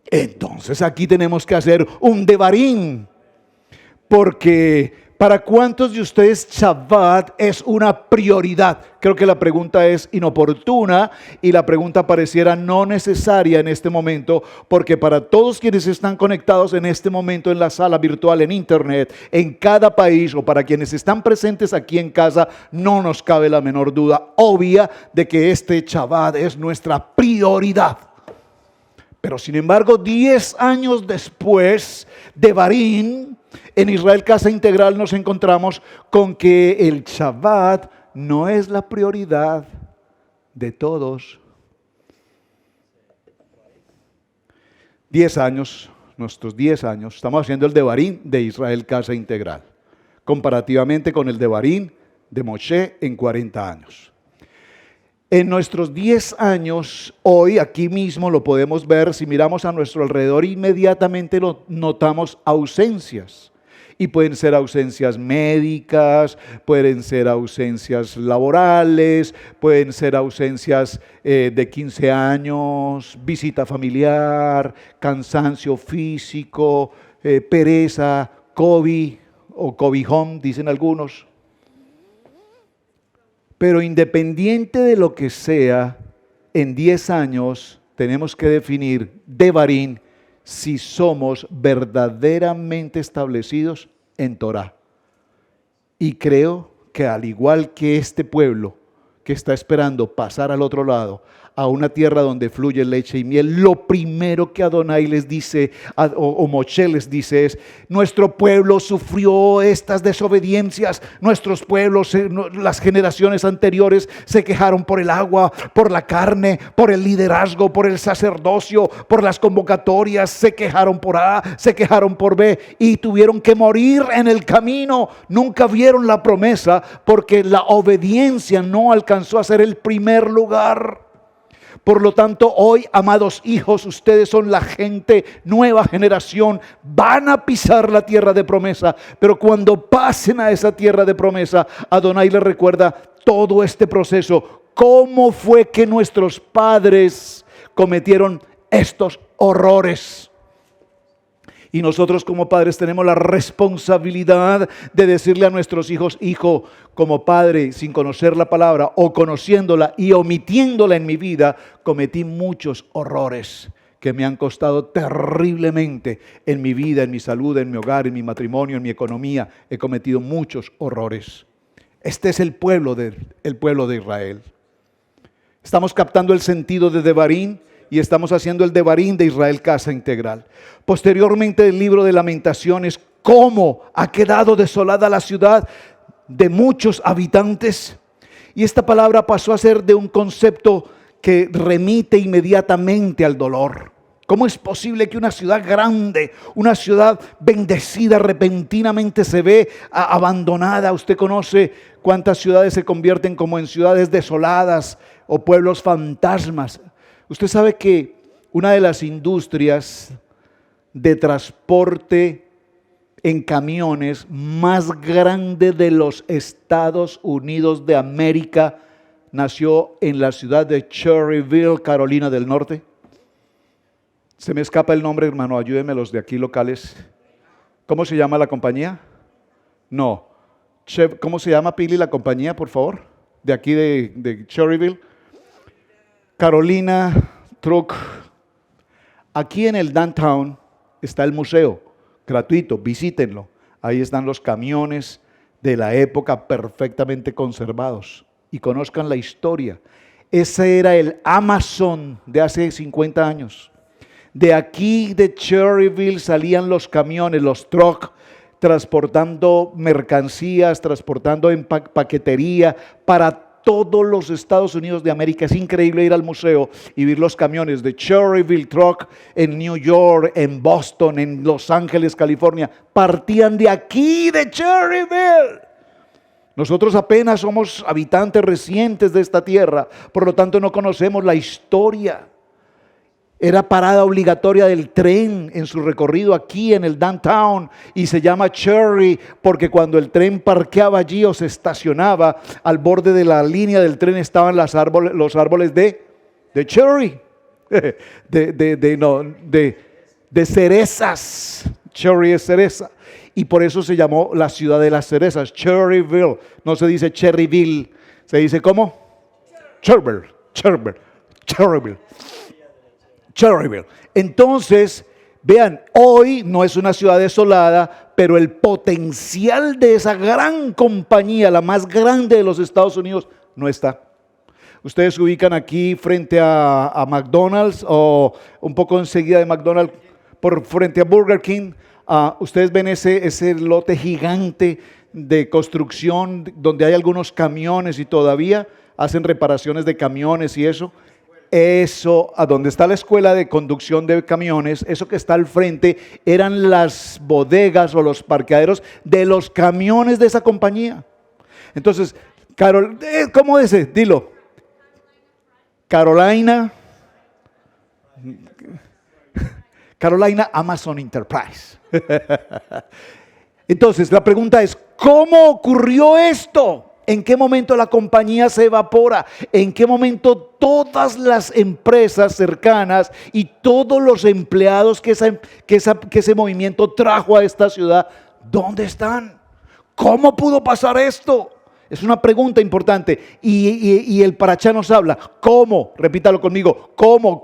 entonces aquí tenemos que hacer un devarim, porque ¿para cuántos de ustedes Shabbat es una prioridad? Creo que la pregunta es inoportuna y la pregunta pareciera no necesaria en este momento, porque para todos quienes están conectados en este momento en la sala virtual, en internet, en cada país, o para quienes están presentes aquí en casa, no nos cabe la menor duda obvia de que este Shabbat es nuestra prioridad. Pero sin embargo, 10 años después de Devarim, en Israel Casa Integral nos encontramos con que el Shabbat no es la prioridad de todos. 10 años, nuestros 10 años, estamos haciendo el Devarim de Israel Casa Integral, comparativamente con el Devarim de Moshe en 40 años. En nuestros 10 años, hoy aquí mismo lo podemos ver, si miramos a nuestro alrededor inmediatamente notamos ausencias. Y pueden ser ausencias médicas, pueden ser ausencias laborales, pueden ser ausencias de 15 años, visita familiar, cansancio físico, pereza, COVID o cobijón, dicen algunos. Pero independiente de lo que sea, en 10 años tenemos que definir Devarim si somos verdaderamente establecidos en Torah. Y creo que al igual que este pueblo, que está esperando pasar al otro lado, a una tierra donde fluye leche y miel, lo primero que Adonai les dice, o Moshe les dice es: nuestro pueblo sufrió estas desobediencias, nuestros pueblos, las generaciones anteriores se quejaron por el agua, por la carne, por el liderazgo, por el sacerdocio, por las convocatorias, se quejaron por A, se quejaron por B y tuvieron que morir en el camino. Nunca vieron la promesa porque la obediencia no alcanzó a ser el primer lugar. Por lo tanto, hoy, amados hijos, ustedes son la gente, nueva generación, van a pisar la tierra de promesa, pero cuando pasen a esa tierra de promesa, Adonai les recuerda todo este proceso. ¿Cómo fue que nuestros padres cometieron estos horrores? Y nosotros como padres tenemos la responsabilidad de decirle a nuestros hijos: hijo, como padre, sin conocer la palabra o conociéndola y omitiéndola en mi vida, cometí muchos horrores que me han costado terriblemente en mi vida, en mi salud, en mi hogar, en mi matrimonio, en mi economía. He cometido muchos horrores. Este es el pueblo de Israel. Estamos captando el sentido de Devarim y estamos haciendo el Devarim de Israel Casa Integral. Posteriormente, el libro de Lamentaciones, cómo ha quedado desolada la ciudad de muchos habitantes. Y esta palabra pasó a ser de un concepto que remite inmediatamente al dolor. ¿Cómo es posible que una ciudad grande, una ciudad bendecida, repentinamente se ve abandonada? Usted conoce cuántas ciudades se convierten como en ciudades desoladas o pueblos fantasmas. Usted sabe que una de las industrias de transporte en camiones más grande de los Estados Unidos de América nació en la ciudad de Cherryville, Carolina del Norte. Se me escapa el nombre, hermano, ayúdenme los de aquí locales. ¿Cómo se llama la compañía? No. ¿Cómo se llama, Pili, la compañía, por favor? De aquí de Cherryville. Carolina Truck. Aquí en el downtown está el museo, gratuito, visítenlo. Ahí están los camiones de la época perfectamente conservados y conozcan la historia. Ese era el Amazon de hace 50 años. De aquí de Cherryville salían los camiones, los trucks, transportando mercancías, transportando paquetería para todos los Estados Unidos de América. Es increíble ir al museo y ver los camiones de Cherryville Truck en New York, en Boston, en Los Ángeles, California. Partían de aquí, de Cherryville. Nosotros apenas somos habitantes recientes de esta tierra, por lo tanto no conocemos la historia. Era parada obligatoria del tren en su recorrido aquí en el downtown y se llama Cherry porque cuando el tren parqueaba allí o se estacionaba, al borde de la línea del tren estaban los árboles de cherry, de cerezas. Cherry es cereza y por eso se llamó la ciudad de las cerezas, Cherryville. No se dice Cherryville, se dice ¿cómo? Cherryville. Entonces, vean, hoy no es una ciudad desolada, pero el potencial de esa gran compañía, la más grande de los Estados Unidos, no está. Ustedes se ubican aquí frente a McDonald's o un poco enseguida de McDonald's, frente a Burger King. Ustedes ven ese lote gigante de construcción donde hay algunos camiones y todavía hacen reparaciones de camiones y eso. Eso, a donde está la escuela de conducción de camiones, eso que está al frente, eran las bodegas o los parqueaderos de los camiones de esa compañía. Entonces, ¿cómo dice? Dilo. Carolina Amazon Enterprise. Entonces, la pregunta es, ¿cómo ocurrió esto? ¿En qué momento la compañía se evapora? ¿En qué momento todas las empresas cercanas y todos los empleados que ese movimiento trajo a esta ciudad, dónde están? ¿Cómo pudo pasar esto? Es una pregunta importante y el Parashá nos habla. ¿Cómo? Repítalo conmigo. ¿Cómo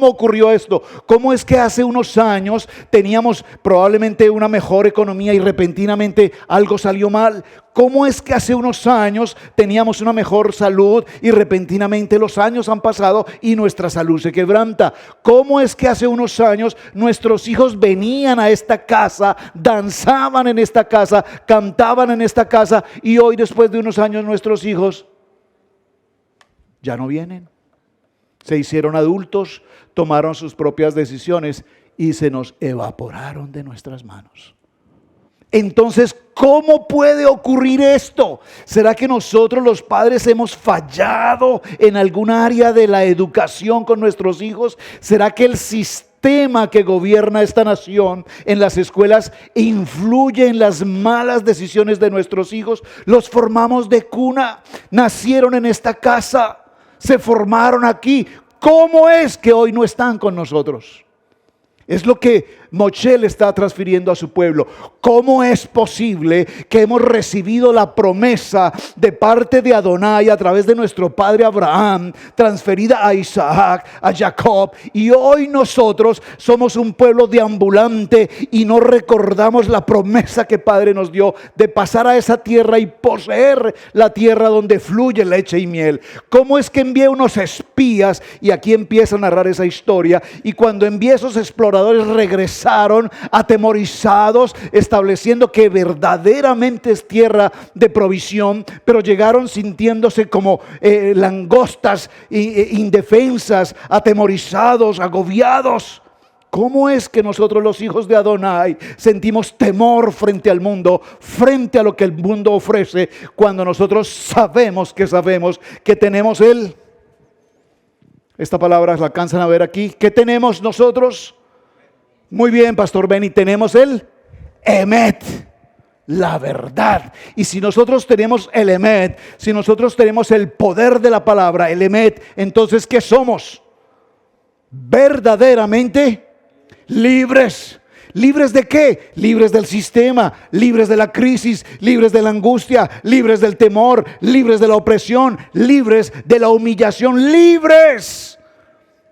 ocurrió esto? ¿Cómo es que hace unos años teníamos probablemente una mejor economía y repentinamente algo salió mal? ¿Cómo es que hace unos años teníamos una mejor salud y repentinamente los años han pasado y nuestra salud se quebranta? ¿Cómo es que hace unos años nuestros hijos venían a esta casa, danzaban en esta casa, cantaban en esta casa y hoy después de unos años nuestros hijos ya no vienen? Se hicieron adultos, tomaron sus propias decisiones y se nos evaporaron de nuestras manos. Entonces, ¿cómo puede ocurrir esto? ¿Será que nosotros los padres hemos fallado en algún área de la educación con nuestros hijos? ¿Será que el sistema que gobierna esta nación en las escuelas influye en las malas decisiones de nuestros hijos? Los formamos de cuna, nacieron en esta casa, se formaron aquí. ¿Cómo es que hoy no están con nosotros? Es lo que Moshe le está transfiriendo a su pueblo. ¿Cómo es posible que hemos recibido la promesa de parte de Adonai a través de nuestro padre Abraham, transferida a Isaac, a Jacob, y hoy nosotros somos un pueblo deambulante y no recordamos la promesa que Padre nos dio de pasar a esa tierra y poseer la tierra donde fluye leche y miel? ¿Cómo es que envié unos espías? Y aquí empieza a narrar esa historia. Y cuando envié esos exploradores regresaron atemorizados, estableciendo que verdaderamente es tierra de provisión, pero llegaron sintiéndose como langostas indefensas, atemorizados, agobiados. ¿Cómo es que nosotros los hijos de Adonai sentimos temor frente al mundo, frente a lo que el mundo ofrece, cuando nosotros sabemos que tenemos esta palabra la alcanzan a ver aquí? ¿Qué tenemos nosotros? Muy bien, Pastor Benny, tenemos el Emet, la verdad. Y si nosotros tenemos el Emet, si nosotros tenemos el poder de la palabra, el Emet, entonces ¿qué somos? Verdaderamente libres. ¿Libres de qué? Libres del sistema, libres de la crisis, libres de la angustia, libres del temor, libres de la opresión, libres de la humillación, libres.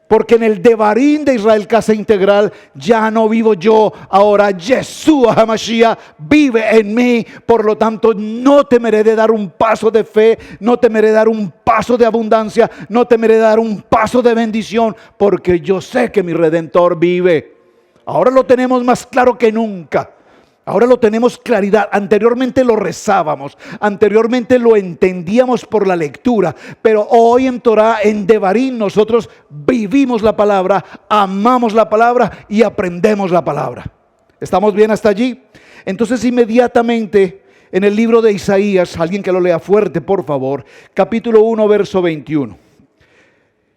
Porque en el Devarim de Israel Casa Integral ya no vivo yo, ahora Yeshua HaMashiach vive en mí. Por lo tanto, no temeré de dar un paso de fe, no temeré de dar un paso de abundancia, no temeré de dar un paso de bendición, porque yo sé que mi Redentor vive. Ahora lo tenemos más claro que nunca. Ahora lo tenemos claridad. Anteriormente lo rezábamos, anteriormente lo entendíamos por la lectura, pero hoy en Torah, en Devarim, nosotros vivimos la palabra, amamos la palabra y aprendemos la palabra. ¿Estamos bien hasta allí? Entonces inmediatamente en el libro de Isaías, alguien que lo lea fuerte por favor, capítulo 1 verso 21.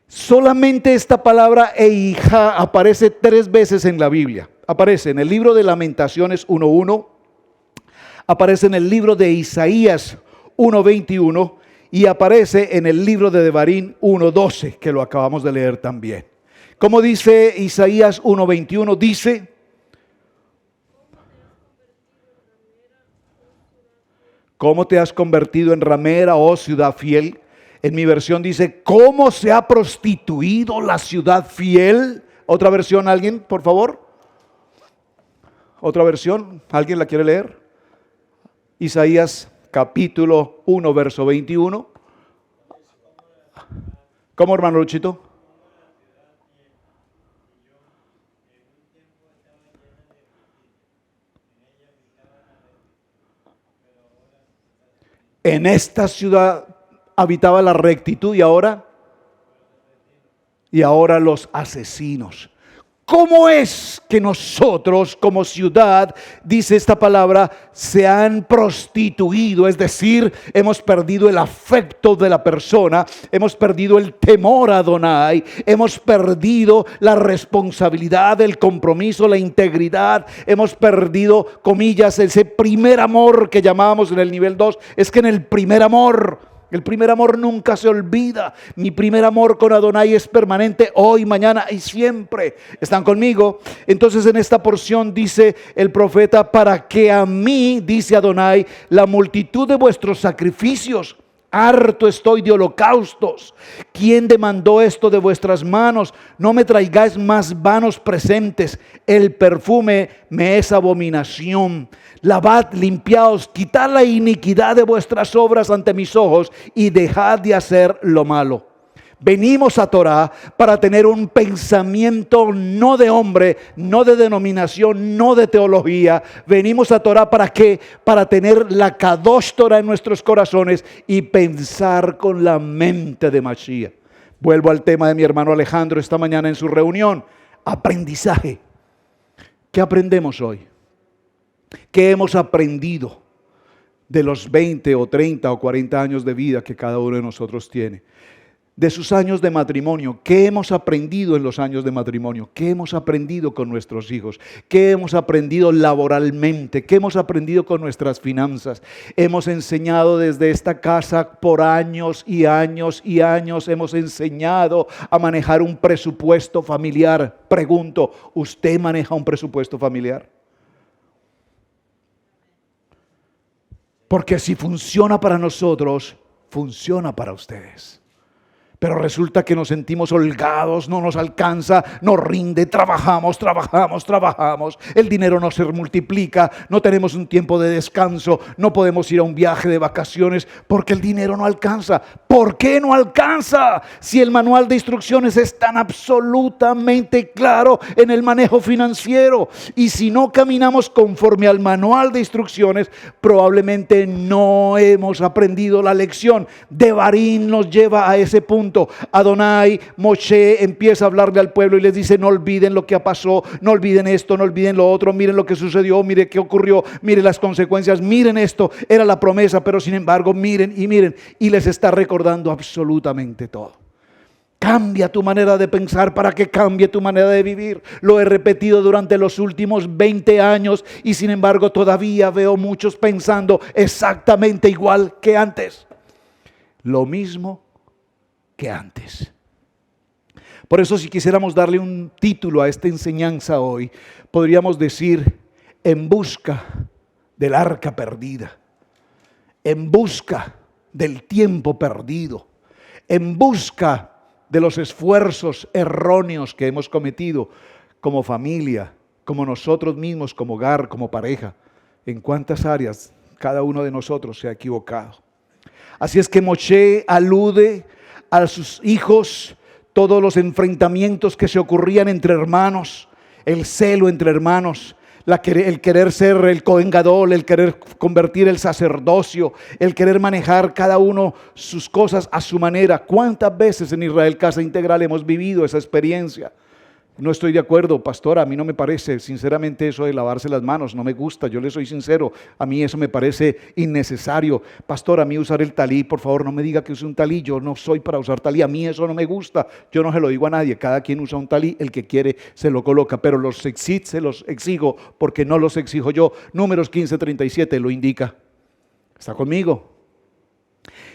Solamente esta palabra Eijá aparece 3 veces en la Biblia. Aparece en el libro de Lamentaciones 1:1, aparece en el libro de Isaías 1:21 y aparece en el libro de Devarim 1:12, que lo acabamos de leer también. ¿Cómo dice Isaías 1:21? Dice: ¿cómo te has convertido en ramera, oh ciudad fiel? En mi versión dice: ¿cómo se ha prostituido la ciudad fiel? Otra versión, alguien, por favor. Otra versión, ¿alguien la quiere leer? Isaías capítulo 1, verso 21. ¿Cómo, hermano Luchito? En esta ciudad habitaba la rectitud y ahora los asesinos. ¿Cómo es que nosotros como ciudad, dice esta palabra, se han prostituido? Es decir, hemos perdido el afecto de la persona, hemos perdido el temor a Adonai, hemos perdido la responsabilidad, el compromiso, la integridad, hemos perdido, comillas, ese primer amor que llamábamos en el nivel 2. Es que en el primer amor El primer amor nunca se olvida. Mi primer amor con Adonai es permanente hoy, mañana y siempre. ¿Están conmigo? Entonces en esta porción dice el profeta: para que a mí, dice Adonai, la multitud de vuestros sacrificios, harto estoy de holocaustos. ¿Quién demandó esto de vuestras manos? No me traigáis más vanos presentes. El perfume me es abominación. Lavad, limpiaos, quitad la iniquidad de vuestras obras ante mis ojos y dejad de hacer lo malo. Venimos a Torah para tener un pensamiento no de hombre, no de denominación, no de teología. Venimos a Torah ¿para qué? Para tener la Kadosh Torah en nuestros corazones y pensar con la mente de Mashiach. Vuelvo al tema de mi hermano Alejandro esta mañana en su reunión. Aprendizaje. ¿Qué aprendemos hoy? ¿Qué hemos aprendido de los 20 o 30 o 40 años de vida que cada uno de nosotros tiene? De sus años de matrimonio, ¿qué hemos aprendido en los años de matrimonio? ¿Qué hemos aprendido con nuestros hijos? ¿Qué hemos aprendido laboralmente? ¿Qué hemos aprendido con nuestras finanzas? Hemos enseñado desde esta casa por años y años y años, hemos enseñado a manejar un presupuesto familiar. Pregunto, ¿usted maneja un presupuesto familiar? Porque si funciona para nosotros, funciona para ustedes. Pero resulta que nos sentimos holgados, no nos alcanza, nos rinde, trabajamos. El dinero no se multiplica, no tenemos un tiempo de descanso, no podemos ir a un viaje de vacaciones porque el dinero no alcanza. ¿Por qué no alcanza? Si el manual de instrucciones es tan absolutamente claro en el manejo financiero. Y si no caminamos conforme al manual de instrucciones, probablemente no hemos aprendido la lección. Devarim nos lleva a ese punto. Adonai, Moshe empieza a hablarle al pueblo y les dice: no olviden lo que pasó, no olviden esto, no olviden lo otro, miren lo que sucedió, miren qué ocurrió, miren las consecuencias, miren esto, era la promesa, pero sin embargo miren, y les está recordando absolutamente todo. Cambia tu manera de pensar para que cambie tu manera de vivir. Lo he repetido durante los últimos 20 años y sin embargo todavía veo muchos pensando exactamente igual que antes. Lo mismo que antes. Por eso, si quisiéramos darle un título a esta enseñanza hoy, podríamos decir: en busca del arca perdida, en busca del tiempo perdido, en busca de los esfuerzos erróneos que hemos cometido como familia, como nosotros mismos, como hogar, como pareja. En cuántas áreas cada uno de nosotros se ha equivocado. Así es que Moshe alude a sus hijos, todos los enfrentamientos que se ocurrían entre hermanos, el celo entre hermanos, el querer ser el Cohen Gadol, el querer convertir el sacerdocio, el querer manejar cada uno sus cosas a su manera. ¿Cuántas veces en Israel Casa Integral hemos vivido esa experiencia? No estoy de acuerdo, pastor, a mí no me parece, sinceramente, eso de lavarse las manos, no me gusta, yo le soy sincero, a mí eso me parece innecesario. Pastor, a mí usar el talí, por favor no me diga que use un talí, yo no soy para usar talí, a mí eso no me gusta, yo no se lo digo a nadie, cada quien usa un talí, el que quiere se lo coloca, pero los se los exijo porque no los exijo yo. Números 15:37 lo indica. ¿Está conmigo?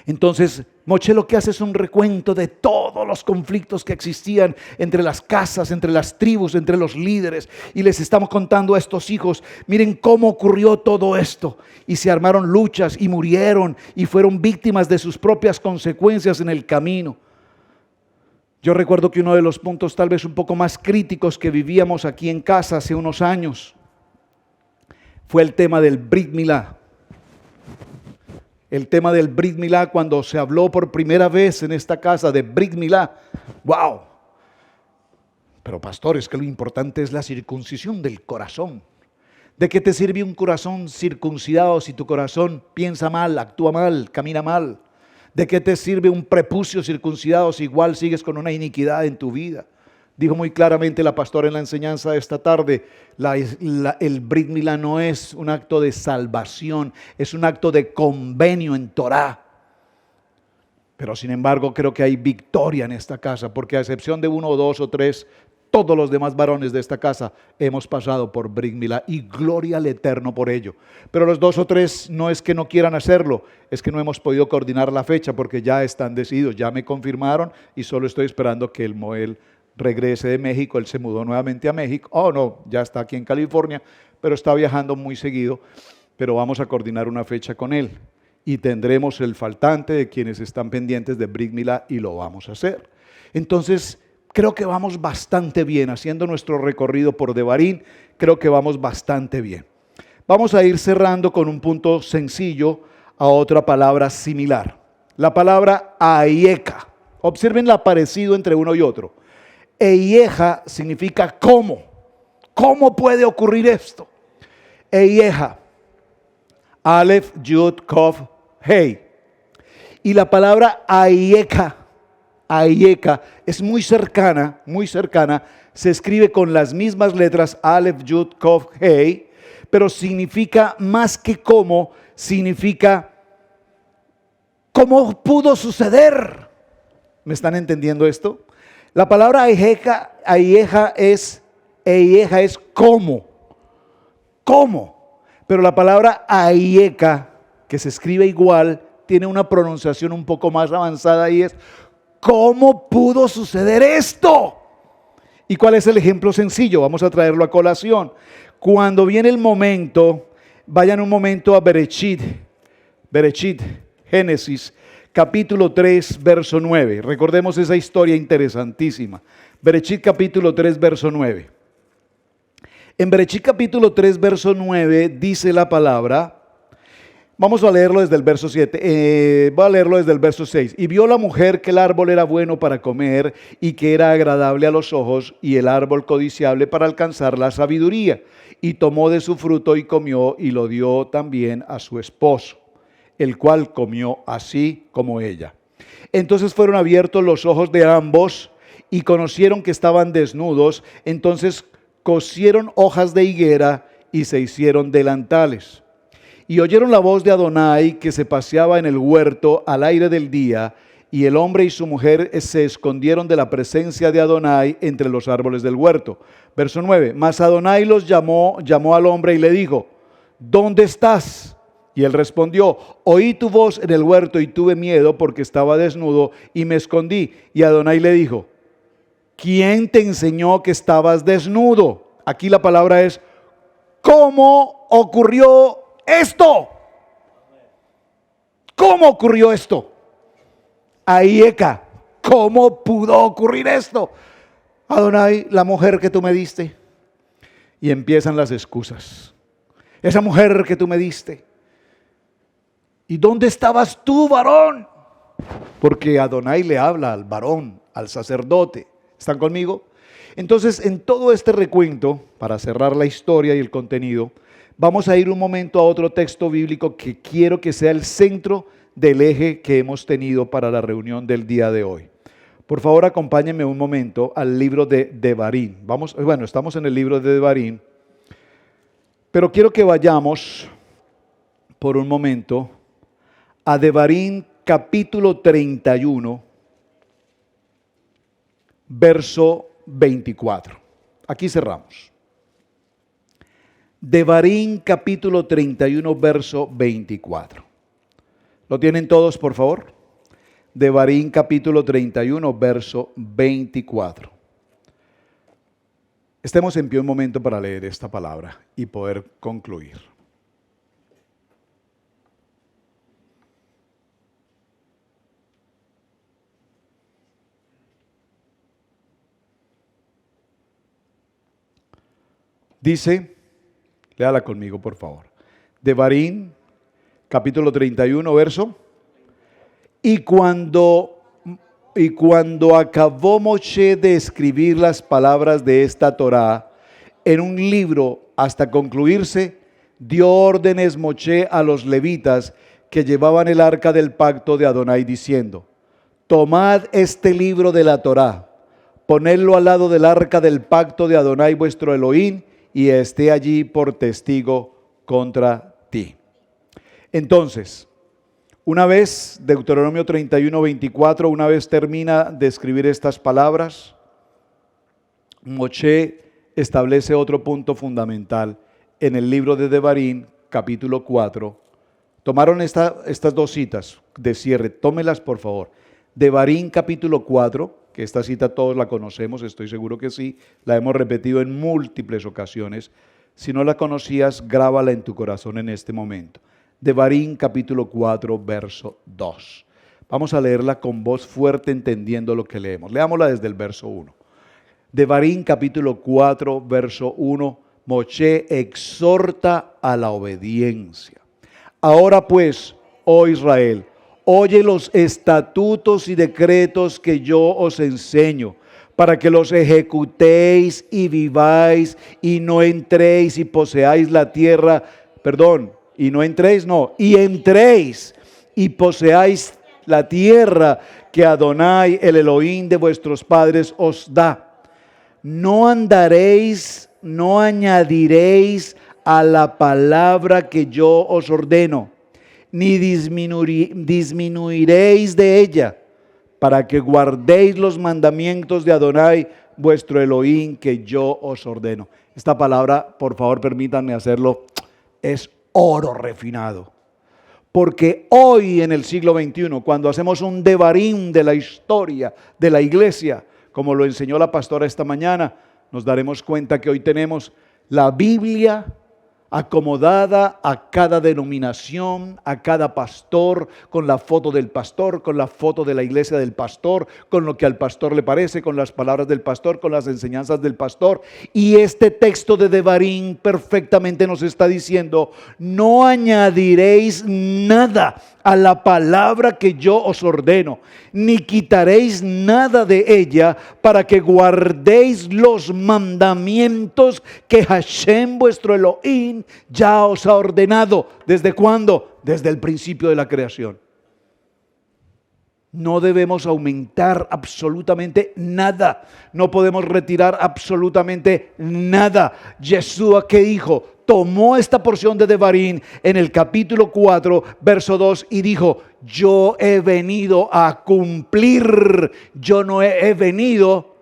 Entonces Moshe lo que hace es un recuento de todos los conflictos que existían entre las casas, entre las tribus, entre los líderes, y les estamos contando a estos hijos: miren cómo ocurrió todo esto, y se armaron luchas y murieron y fueron víctimas de sus propias consecuencias en el camino. Yo recuerdo que uno de los puntos tal vez un poco más críticos que vivíamos aquí en casa hace unos años fue el tema del Brit Milá. El tema del Brit Milá, cuando se habló por primera vez en esta casa de Brit Milá. ¡Wow! Pero pastor, es que lo importante es la circuncisión del corazón. ¿De qué te sirve un corazón circuncidado si tu corazón piensa mal, actúa mal, camina mal? ¿De qué te sirve un prepucio circuncidado si igual sigues con una iniquidad en tu vida? Dijo muy claramente la pastora en la enseñanza de esta tarde, el Brit Milá no es un acto de salvación, es un acto de convenio en Torah. Pero sin embargo creo que hay victoria en esta casa, porque a excepción de 1 o 2 o 3, Todos los demás varones de esta casa hemos pasado por Brit Milá y gloria al Eterno por ello. Pero los 2 o 3 no es que no quieran hacerlo, es que no hemos podido coordinar la fecha porque ya están decididos, ya me confirmaron y solo estoy esperando que el Moel regrese de México. Él se mudó nuevamente a México. Oh, no, ya está aquí en California, pero está viajando muy seguido. Pero vamos a coordinar una fecha con él y tendremos el faltante de quienes están pendientes de Brit Milá y lo vamos a hacer. Entonces, creo que vamos bastante bien, haciendo nuestro recorrido por Devarim, creo que vamos bastante bien. Vamos a ir cerrando con un punto sencillo a otra palabra similar. La palabra Ahieka. Observen el parecido entre uno y otro. Eieja significa ¿cómo? ¿Cómo puede ocurrir esto? Eieja. Aleph, Yud, Kof, Hei. Y la palabra Ahieka es muy cercana, se escribe con las mismas letras, Aleph, Yud, Kof, Hei, pero significa más que cómo, significa cómo pudo suceder. ¿Me están entendiendo esto? La palabra Ahieka es cómo, pero la palabra Ahieka, que se escribe igual, tiene una pronunciación un poco más avanzada y es ¿cómo pudo suceder esto? ¿Y cuál es el ejemplo sencillo? Vamos a traerlo a colación. Cuando viene el momento, vayan un momento a Bereshit, Génesis, capítulo 3, verso 9. Recordemos esa historia interesantísima. Bereshit capítulo 3, verso 9. En Bereshit capítulo 3, verso 9 dice la palabra. Vamos a leerlo desde el verso 7, voy a leerlo desde el verso 6. Y vio la mujer que el árbol era bueno para comer y que era agradable a los ojos y el árbol codiciable para alcanzar la sabiduría. Y tomó de su fruto y comió y lo dio también a su esposo, el cual comió así como ella. Entonces fueron abiertos los ojos de ambos y conocieron que estaban desnudos. Entonces cosieron hojas de higuera y se hicieron delantales. Y oyeron la voz de Adonai que se paseaba en el huerto al aire del día, y el hombre y su mujer se escondieron de la presencia de Adonai entre los árboles del huerto. Verso 9, mas Adonai los llamó al hombre y le dijo, ¿dónde estás? Y él respondió, oí tu voz en el huerto y tuve miedo porque estaba desnudo y me escondí. Y Adonai le dijo, ¿quién te enseñó que estabas desnudo? Aquí la palabra es, ¿cómo ocurrió esto? ¿Cómo ocurrió esto? Ahieka, ¿cómo pudo ocurrir esto? Adonai, la mujer que tú me diste. Y empiezan las excusas. Esa mujer que tú me diste. ¿Y dónde estabas tú, varón? Porque Adonai le habla al varón, al sacerdote. ¿Están conmigo? Entonces, en todo este recuento, para cerrar la historia y el contenido, vamos a ir un momento a otro texto bíblico que quiero que sea el centro del eje que hemos tenido para la reunión del día de hoy. Por favor, acompáñenme un momento al libro de Devarim. Estamos en el libro de Devarim, pero quiero que vayamos por un momento a Devarim capítulo 31, verso 24. Aquí cerramos. Devarim capítulo 31, verso 24. ¿Lo tienen todos, por favor? Devarim capítulo 31, verso 24. Estemos en pie un momento para leer esta palabra y poder concluir. Dice, léala conmigo por favor. Devarim, capítulo 31, verso. Y cuando acabó Moshe de escribir las palabras de esta Torá en un libro hasta concluirse, dio órdenes Moshe a los levitas que llevaban el arca del pacto de Adonai diciendo, tomad este libro de la Torá, ponedlo al lado del arca del pacto de Adonai vuestro Elohim, y esté allí por testigo contra ti. Entonces, una vez, Deuteronomio 31, 24, una vez termina de escribir estas palabras, Moshe establece otro punto fundamental en el libro de Devarim, capítulo 4. Tomaron estas dos citas de cierre, tómelas por favor. Devarim capítulo 4, que esta cita todos la conocemos, estoy seguro que sí, la hemos repetido en múltiples ocasiones. Si no la conocías, grábala en tu corazón en este momento. Devarim capítulo 4, verso 2. Vamos a leerla con voz fuerte entendiendo lo que leemos. Leámosla desde el verso 1. Devarim capítulo 4, verso 1. Moshe exhorta a la obediencia. Ahora pues, oh Israel, oye los estatutos y decretos que yo os enseño, para que los ejecutéis y viváis y no entréis y poseáis la tierra, y entréis y poseáis la tierra que Adonai, el Elohim de vuestros padres, os da. No andaréis, no añadiréis a la palabra que yo os ordeno, ni disminuiréis de ella, para que guardéis los mandamientos de Adonai, vuestro Elohim, que yo os ordeno. Esta palabra, por favor, permítanme hacerlo, es oro refinado. Porque hoy en el siglo XXI, cuando hacemos un devarim de la historia de la iglesia, como lo enseñó la pastora esta mañana, nos daremos cuenta que hoy tenemos la Biblia acomodada a cada denominación, a cada pastor, con la foto del pastor, con la foto de la iglesia del pastor, con lo que al pastor le parece, con las palabras del pastor, con las enseñanzas del pastor. Y este texto de Devarim perfectamente nos está diciendo: no añadiréis nada a la palabra que yo os ordeno, ni quitaréis nada de ella, para que guardéis los mandamientos que Hashem vuestro Elohim ya os ha ordenado. ¿Desde cuándo? Desde el principio de la creación. No debemos aumentar absolutamente nada. No podemos retirar absolutamente nada. Yeshua, ¿qué dijo? Tomó esta porción de Devarim en el capítulo 4, verso 2 y dijo: yo he venido a cumplir. Yo no he venido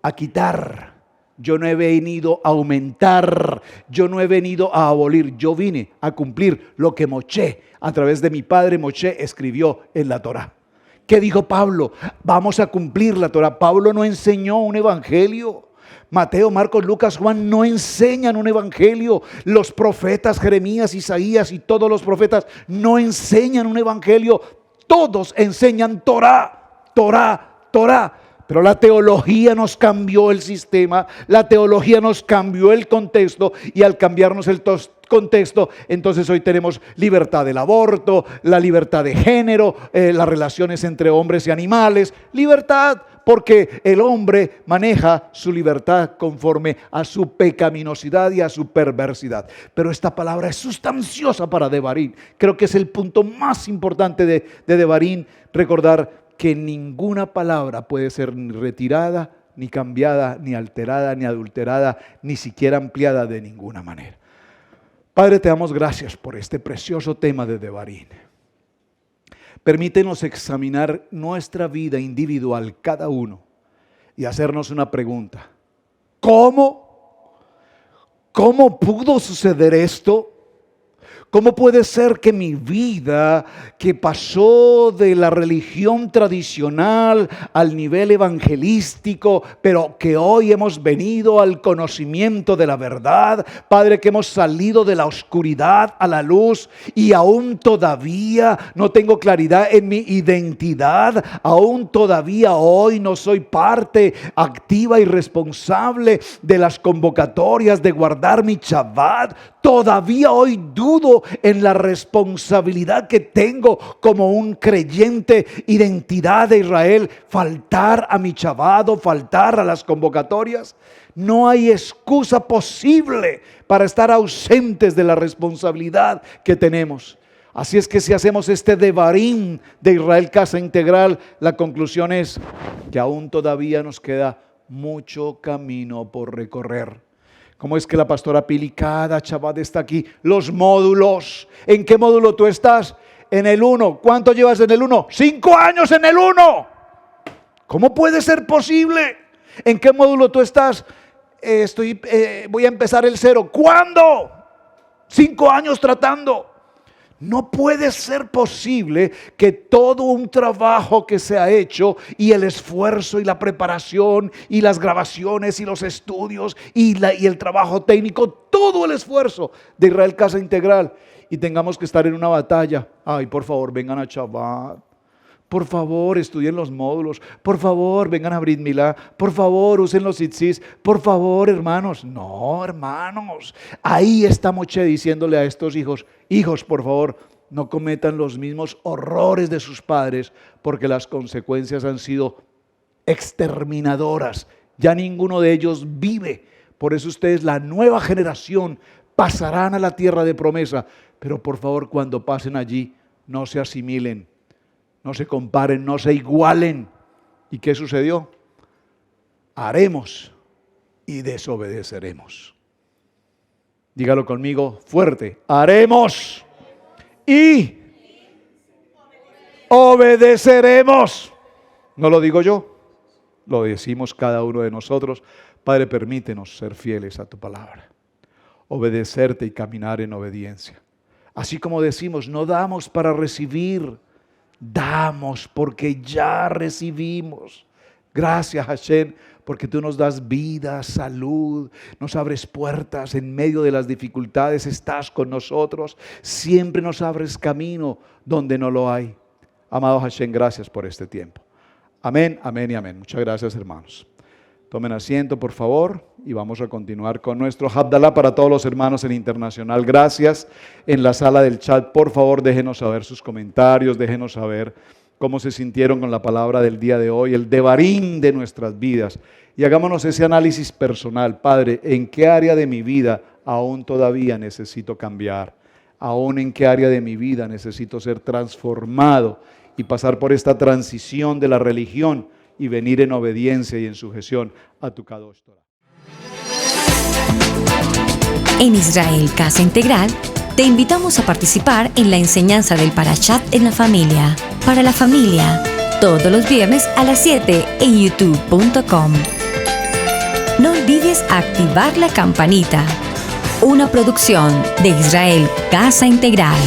a quitar. Yo no he venido a aumentar. Yo no he venido a abolir. Yo vine a cumplir lo que Moshe, a través de mi padre Moshe, escribió en la Torá. ¿Qué dijo Pablo? Vamos a cumplir la Torá. Pablo no enseñó un evangelio. Mateo, Marcos, Lucas, Juan no enseñan un evangelio. Los profetas Jeremías, Isaías y todos los profetas no enseñan un evangelio. Todos enseñan Torá, Torá, Torá. Pero la teología nos cambió el sistema, la teología nos cambió el contexto, y al cambiarnos el contexto, entonces hoy tenemos libertad del aborto, la libertad de género, las relaciones entre hombres y animales, libertad, porque el hombre maneja su libertad conforme a su pecaminosidad y a su perversidad. Pero esta palabra es sustanciosa para Devarim. Creo que es el punto más importante de Devarim, recordar que ninguna palabra puede ser ni retirada, ni cambiada, ni alterada, ni adulterada, ni siquiera ampliada de ninguna manera. Padre, te damos gracias por este precioso tema de Devarim. Permítenos examinar nuestra vida individual, cada uno, y hacernos una pregunta. ¿Cómo? ¿Cómo pudo suceder esto? ¿Cómo puede ser que mi vida, que pasó de la religión tradicional al nivel evangelístico, pero que hoy hemos venido al conocimiento de la verdad, Padre, que hemos salido de la oscuridad a la luz y aún todavía no tengo claridad en mi identidad, aún todavía hoy no soy parte activa y responsable de las convocatorias de guardar mi Shabbat? Todavía hoy dudo en la responsabilidad que tengo como un creyente, identidad de Israel, faltar a mi Shabbat o faltar a las convocatorias. No hay excusa posible para estar ausentes de la responsabilidad que tenemos. Así es que si hacemos este Devarim de Israel Casa Integral, la conclusión es que aún todavía nos queda mucho camino por recorrer. ¿Cómo es que la pastora Pili cada Shabbat está aquí? Los módulos. ¿En qué módulo tú estás? En el 1. ¿Cuánto llevas en el 1? 5 años en el 1. ¿Cómo puede ser posible? ¿En qué módulo tú estás? Voy a empezar el 0. ¿Cuándo? 5 años tratando. No puede ser posible que todo un trabajo que se ha hecho y el esfuerzo y la preparación y las grabaciones y los estudios y el trabajo técnico, todo el esfuerzo de Israel Casa Integral, y tengamos que estar en una batalla. Ay, por favor, vengan a Shabbat. Por favor, estudien los módulos. Por favor, vengan a Brit Milá. Por favor, usen los tzitzis. Por favor, hermanos. No, hermanos. Ahí está Moshe diciéndole a estos hijos: hijos, por favor, no cometan los mismos horrores de sus padres, porque las consecuencias han sido exterminadoras. Ya ninguno de ellos vive. Por eso ustedes, la nueva generación, pasarán a la tierra de promesa. Pero por favor, cuando pasen allí, no se asimilen. No se comparen, no se igualen. ¿Y qué sucedió? Haremos y desobedeceremos. Dígalo conmigo fuerte. Haremos y obedeceremos. No lo digo yo, lo decimos cada uno de nosotros. Padre, permítenos ser fieles a tu palabra, obedecerte y caminar en obediencia. Así como decimos, no damos para recibir, damos porque ya recibimos. Gracias, Hashem, porque tú nos das vida, salud, nos abres puertas en medio de las dificultades, estás con nosotros, siempre nos abres camino donde no lo hay. Amado Hashem, gracias por este tiempo. Amén, amén y amén. Muchas gracias, hermanos. Tomen asiento, por favor, y vamos a continuar con nuestro Havdalah para todos los hermanos en Internacional. Gracias. En la sala del chat, por favor, déjenos saber sus comentarios, déjenos saber cómo se sintieron con la palabra del día de hoy, el devarim de nuestras vidas. Y hagámonos ese análisis personal. Padre, ¿en qué área de mi vida aún todavía necesito cambiar? ¿Aún en qué área de mi vida necesito ser transformado y pasar por esta transición de la religión y venir en obediencia y en sujeción a tu Kadosh Torah? En Israel Casa Integral, te invitamos a participar en la enseñanza del Parashat en la familia. Para la familia, todos los viernes a las 7 en youtube.com. No olvides activar la campanita. Una producción de Israel Casa Integral.